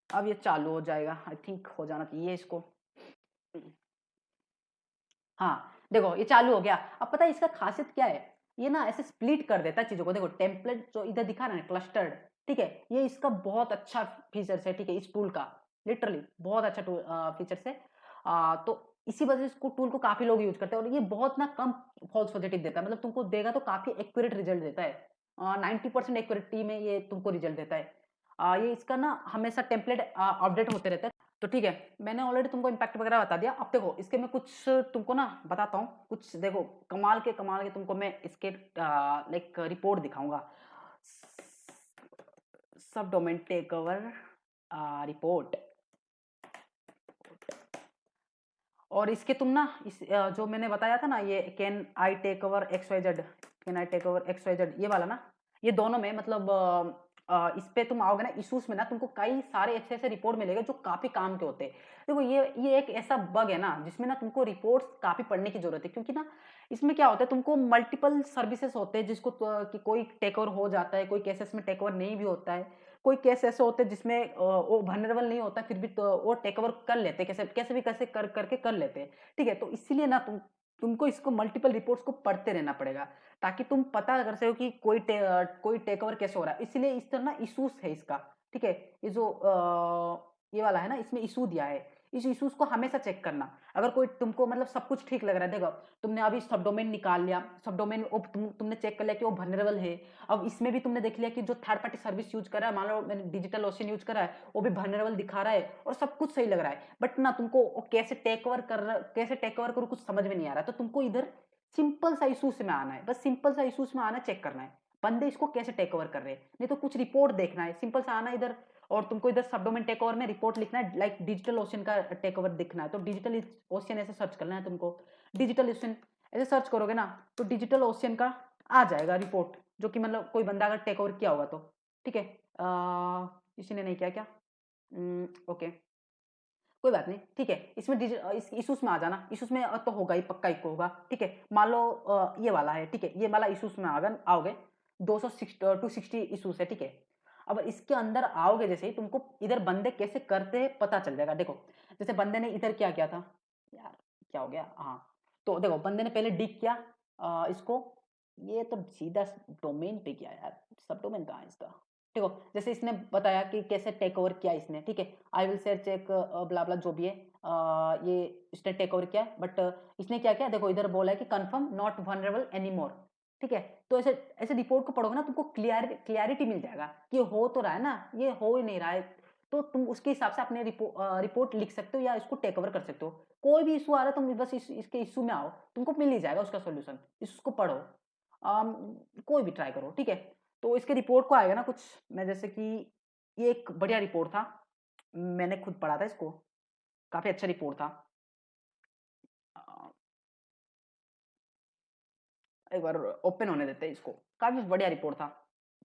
S1: अब ये चालू हो जाएगा, आई थिंक हो जाना चाहिए इसको। हाँ देखो ये चालू हो गया। अब पता है इसका खासियत क्या है, ये ना ऐसे स्प्लिट कर देता है चीजों को। देखो टेम्पलेट जो इधर दिखा रहा है क्लस्टर्ड, ठीक है, ये इसका बहुत अच्छा फीचर्स है, ठीक है, इस टूल का लिटरली बहुत अच्छा फीचर्स है। तो इसी वजह से इसको टूल को काफी लोग यूज करते हैं, और ये बहुत ना कम फॉल्स पॉजिटिव देता है, मतलब तुमको देगा तो काफी एक्यूरेट रिजल्ट देता है। 90% एक्यूरेटी में ये तुमको रिजल्ट देता है। ये इसका ना हमेशा टेम्पलेट अपडेट होते रहता है। तो ठीक है, मैंने ऑलरेडी तुमको इम्पैक्ट वगैरह बता दिया। अब देखो इसके मैं कुछ तुमको ना बताता हूँ कुछ। देखो कमाल के तुमको मैं इसके लाइक रिपोर्ट दिखाऊंगा। सब डोमेन टेक ओवर रिपोर्ट, और इसके तुम ना जो मैंने बताया था ना, ये can I take over XYZ, can I take over XYZ, ये वाला ना, ये दोनों में मतलब इस पे तुम आओगे ना इश्यूज में ना, तुमको कई सारे ऐसे ऐसे रिपोर्ट मिलेंगे जो काफी काम के होते हैं। देखो ये एक ऐसा बग है ना जिसमें ना तुमको रिपोर्ट्स काफी पढ़ने की जरूरत है, क्योंकि ना इसमें क्या होता है, तुमको मल्टीपल सर्विसेज होते हैं जिसको कि कोई टेक ओवर हो जाता है, कोई केसेस में टेक ओवर नहीं भी होता है, कोई केस ऐसे होते हैं जिसमें वो वनरेबल नहीं होता फिर भी तो वो टेक ओवर कर लेते हैं, कैसे कैसे भी कैसे कर करके कर लेते हैं। ठीक है, तो इसीलिए ना तुमको इसको मल्टीपल रिपोर्ट्स को पढ़ते रहना पड़ेगा, ताकि तुम पता कर सको कि कोई टेक ओवर कैसे हो रहा है। इसलिए इस तरह ना इशूज है इसका। ठीक है, ये जो ये वाला है ना, इसमें इशू दिया है, इस इशूज को हमेशा चेक करना। अगर कोई तुमको मतलब सब कुछ ठीक लग रहा है, देखो तुमने अभी सब डोमेन निकाल लिया, सब डोमेन तुमने चेक कर लिया कि वो वनरेबल है। अब इसमें भी तुमने देख लिया कि जो थर्ड पार्टी सर्विस यूज कर रहा है, मान लो मैंने डिजिटल ओशन यूज करा है, वो भी वनरेबल दिखा रहा है और सब कुछ सही लग रहा है, बट ना तुमको वो कैसे टेक ओवर करूँ कुछ समझ में नहीं आ रहा, तो तुमको इधर सिंपल सा इशूज में आना है, बस सिंपल सा इशूज में आना, चेक करना है बंदे इसको कैसे टेक ओवर कर रहे हैं। नहीं तो कुछ रिपोर्ट देखना है, सिंपल सा आना इधर, और तुमको इधर सब डोमेन टेक ओवर में रिपोर्ट लिखना है, लाइक डिजिटल ओशन का टेक ओवर दिखना है तो डिजिटल ओशन ऐसे सर्च करना है तुमको। डिजिटल ओशन ऐसे सर्च करोगे ना तो डिजिटल ओशन का आ जाएगा रिपोर्ट, जो कि मतलब कोई बंदा अगर टेक ओवर किया होगा तो। ठीक है, किसी ने नहीं किया क्या? ओके, कोई बात नहीं। ठीक है, इसमें इस इशूज में आ जाना, इशूज में तो होगा ही, पक्का एक होगा। ठीक है, मान लो ये वाला है, ठीक है, ये वाला इशूज में आओगे 260 इशूज है। ठीक है, अब इसके अंदर आओगे जैसे ही तुमको इधर बंदे कैसे करते हैं पता चल जाएगा। देखो जैसे बंदे ने इधर क्या किया था यार, क्या हो गया, हाँ, तो देखो बंदे ने पहले डिग किया इसको, ये तो सीधा डोमेन पे किया यार, सब डोमेन कहाँ है इसका। देखो जैसे इसने बताया कि कैसे टेक ओवर किया इसने। ठीक है, आई विल शेयर चेक ब्ला ब्ला जो भी है, ये इसने टेक ओवर किया, बट इसने क्या किया, देखो इधर बोला है कि कंफर्म नॉट वनरेबल एनीमोर। ठीक है, तो ऐसे ऐसे रिपोर्ट को पढ़ोगे ना तुमको क्लियरिटी मिल जाएगा कि हो तो रहा है ना, ये हो ही नहीं रहा है, तो तुम उसके हिसाब से अपने रिपोर्ट लिख सकते हो या इसको टेक ओवर कर सकते हो। कोई भी इशू आ रहा है तुम बस इसके इशू में आओ, तुमको मिल ही जाएगा उसका सोल्यूशन, इसको पढ़ो। कोई भी ट्राई करो। ठीक है, तो इसके रिपोर्ट को आएगा ना कुछ, मैं जैसे कि ये एक बढ़िया रिपोर्ट था, मैंने खुद पढ़ा था इसको, काफी अच्छा रिपोर्ट था। एक बार ओपन होने देते हैं इसको, काफी बढ़िया रिपोर्ट था,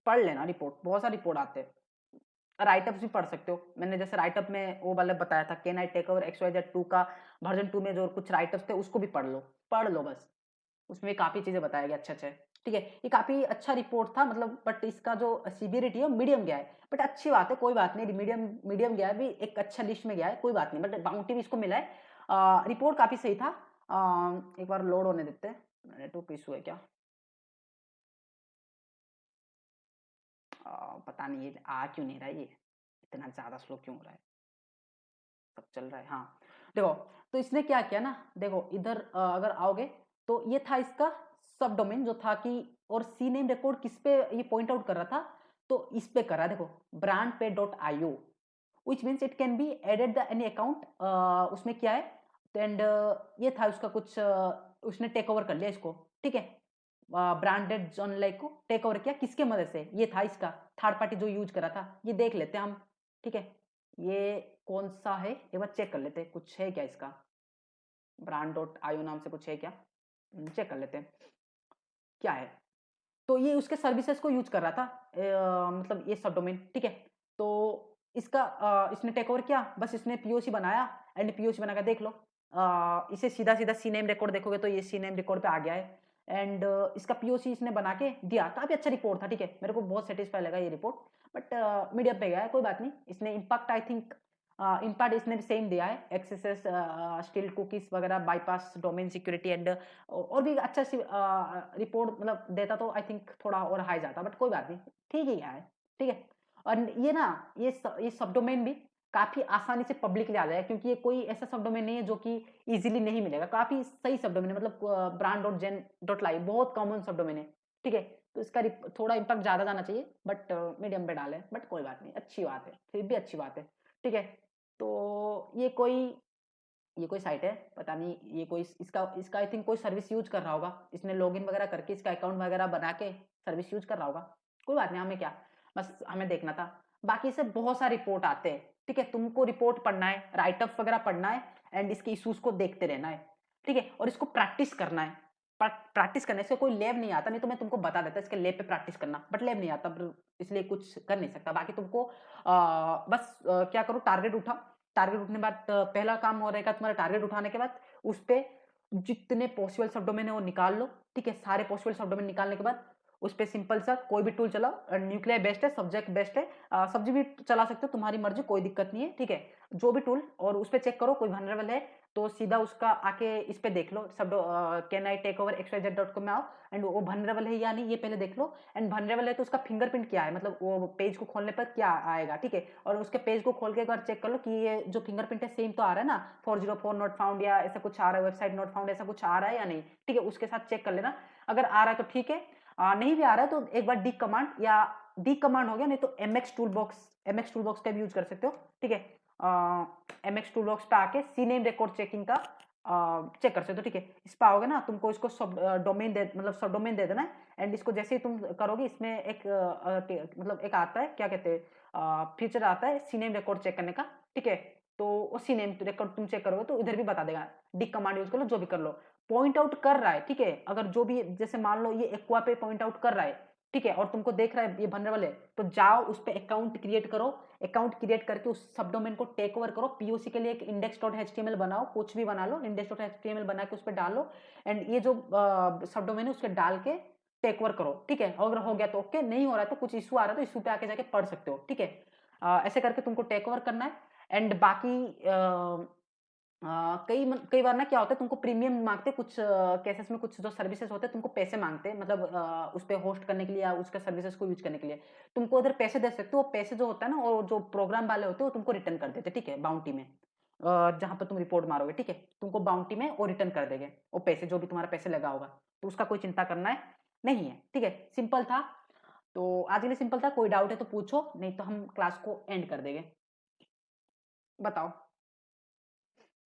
S1: पढ़ लेना रिपोर्ट, बहुत सारे रिपोर्ट आते हैं। राइटअप्स भी पढ़ सकते हो, मैंने जैसे राइटअप में वो वाले बताया था, can I take over XYZ2 का वर्जन 2 में जो कुछ राइटअप्स थे उसको भी पढ़ लो बस, उसमें काफी चीजें बताया गया अच्छे अच्छे। ठीक है, ये काफी अच्छा रिपोर्ट था मतलब, बट इसका जो सीवियरिटी है मीडियम गया है, बट अच्छी बात है, कोई बात नहीं, मीडियम मीडियम गया है भी, एक अच्छा लिस्ट में गया है, कोई बात नहीं, बट बाउंटी भी इसको मिला है। रिपोर्ट काफी सही था। एक बार लोड होने देते हैं, नेटवर्क इशू है क्या? पता नहीं ये आ क्यों नहीं रहा है, ये इतना ज्यादा स्लो क्यों हो रहा है, सब चल रहा है। हाँ देखो, तो इसने क्या किया ना, देखो इधर अगर आओगे तो ये था इसका सब डोमेन जो था कि, और सी नेम रिकॉर्ड किस पे ये पॉइंट आउट कर रहा था, तो इस पे कर रहा है, देखो ब्रांड पे .io, which means it can be added the any account। उसमें क्या है, एंड ये था उसका कुछ उसने टेक ओवर कर लिया इसको। ठीक है, ब्रांडेड जॉन लाइक को टेक ओवर किया, किसके मदद से, ये था इसका थर्ड पार्टी जो यूज करा था, ये देख लेते हैं हम। ठीक है, ये कौन सा है एक बार चेक कर लेते हैं, कुछ है क्या इसका, brand.io नाम से कुछ है क्या, चेक कर लेते हैं क्या है। तो ये उसके सर्विसेज को यूज कर रहा था, मतलब ये सब डोमेन। ठीक है, तो इसका इसने टेक ओवर किया, बस इसने पीओसी बनाया, एंड पीओसी बनाकर देख लो, इसे सीधा सीधा सी नेम रिकॉर्ड देखोगे तो ये सी नेम रिकॉर्ड पे आ गया है, एंड इसका पीओसी इसने बना के दिया, काफी अच्छा रिपोर्ट था। ठीक है, मेरे को बहुत सेटिस्फाई लगा ये रिपोर्ट, बट मीडियम पे गया है, कोई बात नहीं। इसने इम्पैक्ट आई थिंक इम्पैक्ट इसने भी सेम दिया है, एक्सेसेस स्टिल कुकीज वगैरह, बाईपास डोमेन सिक्योरिटी, एंड और भी अच्छा सी रिपोर्ट मतलब देता तो आई थिंक थोड़ा और हाई जाता, बट कोई बात नहीं, ठीक ही है। ठीक है, और ये ना ये सब डोमेन भी काफी आसानी से पब्लिकली आ जाएगा, क्योंकि ये कोई ऐसा सब डोमेन नहीं है जो कि इजीली नहीं मिलेगा, काफी सही सब डोमेन है, मतलब brand.gen.live बहुत कॉमन सब डोमेन है। ठीक है, तो इसका थोड़ा इम्पैक्ट ज्यादा जाना चाहिए, बट मीडियम पे डाले, बट कोई बात नहीं, अच्छी बात है, फिर भी अच्छी बात है। ठीक है, तो ये कोई साइट है, पता नहीं ये कोई इसका इसका आई थिंक कोई सर्विस यूज कर रहा होगा, इसने लॉगिन वगैरह करके इसका अकाउंट वगैरह बना के सर्विस यूज कर रहा होगा, कोई बात नहीं, हमें क्या, बस हमें देखना था। बाकी से बहुत सारे रिपोर्ट आते हैं। ठीक है, तुमको रिपोर्ट पढ़ना है, राइटअप वगैरह पढ़ना है, एंड इसके इशूज को देखते रहना है। ठीक है, और इसको प्रैक्टिस करना है। प्रैक्टिस करने से कोई लैब नहीं आता, नहीं तो मैं तुमको बता देता इसके लैब पे प्रैक्टिस करना, बट लैब नहीं आता, इसलिए कुछ कर नहीं सकता। बाकी तुमको बस क्या करो, टारगेट उठाओ। टारगेट उठने के बाद पहला काम हो रहेगा तुम्हारा, टारगेट उठाने के बाद उस पे जितने पॉसिबल सब डोमेन है वो निकाल लो, ठीक है। सारे पॉसिबल सब डोमेन निकालने के बाद उस पे सिंपल सा कोई भी टूल चलाओ, न्यूक्लियर बेस्ट है, सब्जेक्ट बेस्ट है, सब्जी भी चला सकते हो, तुम्हारी मर्जी, कोई दिक्कत नहीं है, ठीक है। जो भी टूल, और उस पे चेक करो कोई वनरेबल है तो सीधा उसका आके इस पे देख लो, सब can I take over xyz.com में आओ एंड वो वनरेबल है या नहीं ये पहले देख लो, एंड वनरेबल है तो उसका फिंगरप्रिंट क्या है, मतलब वो पेज को खोलने पर क्या आएगा, ठीक है। और उसके पेज को खोल के एक बार चेक कर लो कि ये जो फिंगरप्रिंट है सेम तो आ रहा है ना, 404 नॉट फाउंड या ऐसा कुछ आ रहा है, वेबसाइट नॉट फाउंड ऐसा कुछ आ रहा है या नहीं, ठीक है। उसके साथ चेक कर लेना, अगर आ रहा है तो ठीक है, नहीं भी आ रहा है तो एक बार डी कमांड, या डी कमांड हो गया, नहीं तो mx टूलबॉक्स का भी यूज कर सकते हो, ठीक है। mx टूलबॉक्स पे आके सीनेम रिकॉर्ड चेकिंग का चेक कर सकते हो, ठीक है। इस पे आओगे ना, तुमको इसको सब डोमेन दे, मतलब सब डोमेन दे देना है, एंड इसको जैसे ही तुम करोगे इसमें एक मतलब एक आता है, क्या कहते हैं, फीचर आता है सीनेम रिकॉर्ड चेक करने का, ठीक है। तो वो सीनेम रिकॉर्ड तुम चेक करोगे तो इधर भी बता देगा, डी कमांड यूज कर लो, जो भी कर लो, पॉइंट आउट कर रहा है, ठीक है। अगर जो भी, जैसे मान लो ये एक्वा पे पॉइंट आउट कर रहा है, ठीक है, और तुमको देख रहा है ये वनरेबल है, तो जाओ उस पे अकाउंट क्रिएट करो, अकाउंट क्रिएट करके उस सब डोमेन को टेक ओवर करो, पीओसी के लिए एक index.html बनाओ, कुछ भी बना लो, index.html बना के उस पे डालो, एंड ये जो सब डोमेन है उसके डाल के टेक ओवर करो, ठीक है। अगर हो गया तो ओके, नहीं हो रहा है तो कुछ इशू आ रहा है तो इशू पे आके जाके पढ़ सकते हो, ठीक है। ऐसे करके तुमको टेक ओवर करना है, एंड बाकी कई बार ना क्या होता है, तुमको प्रीमियम मांगते कुछ केसेस में, कुछ जो सर्विसेज होते हैं तुमको पैसे मांगते हैं, मतलब उस पे होस्ट करने के लिए या उसके सर्विसेज को यूज करने के लिए तुमको उधर पैसे दे सकते हो। वो पैसे जो होता है ना, और जो प्रोग्राम वाले होते हैं वो तुमको रिटर्न कर देते हैं, ठीक है, बाउंटी में, जहां पर तुम रिपोर्ट मारोगे, ठीक है, तुमको बाउंटी में वो रिटर्न कर देंगे, वो पैसे जो भी तुम्हारा पैसे लगा होगा, तो उसका कोई चिंता करना है नहीं है, ठीक है। सिंपल था, तो आज के लिए सिंपल था, कोई डाउट है तो पूछो, नहीं तो हम क्लास को एंड कर देंगे। बताओ।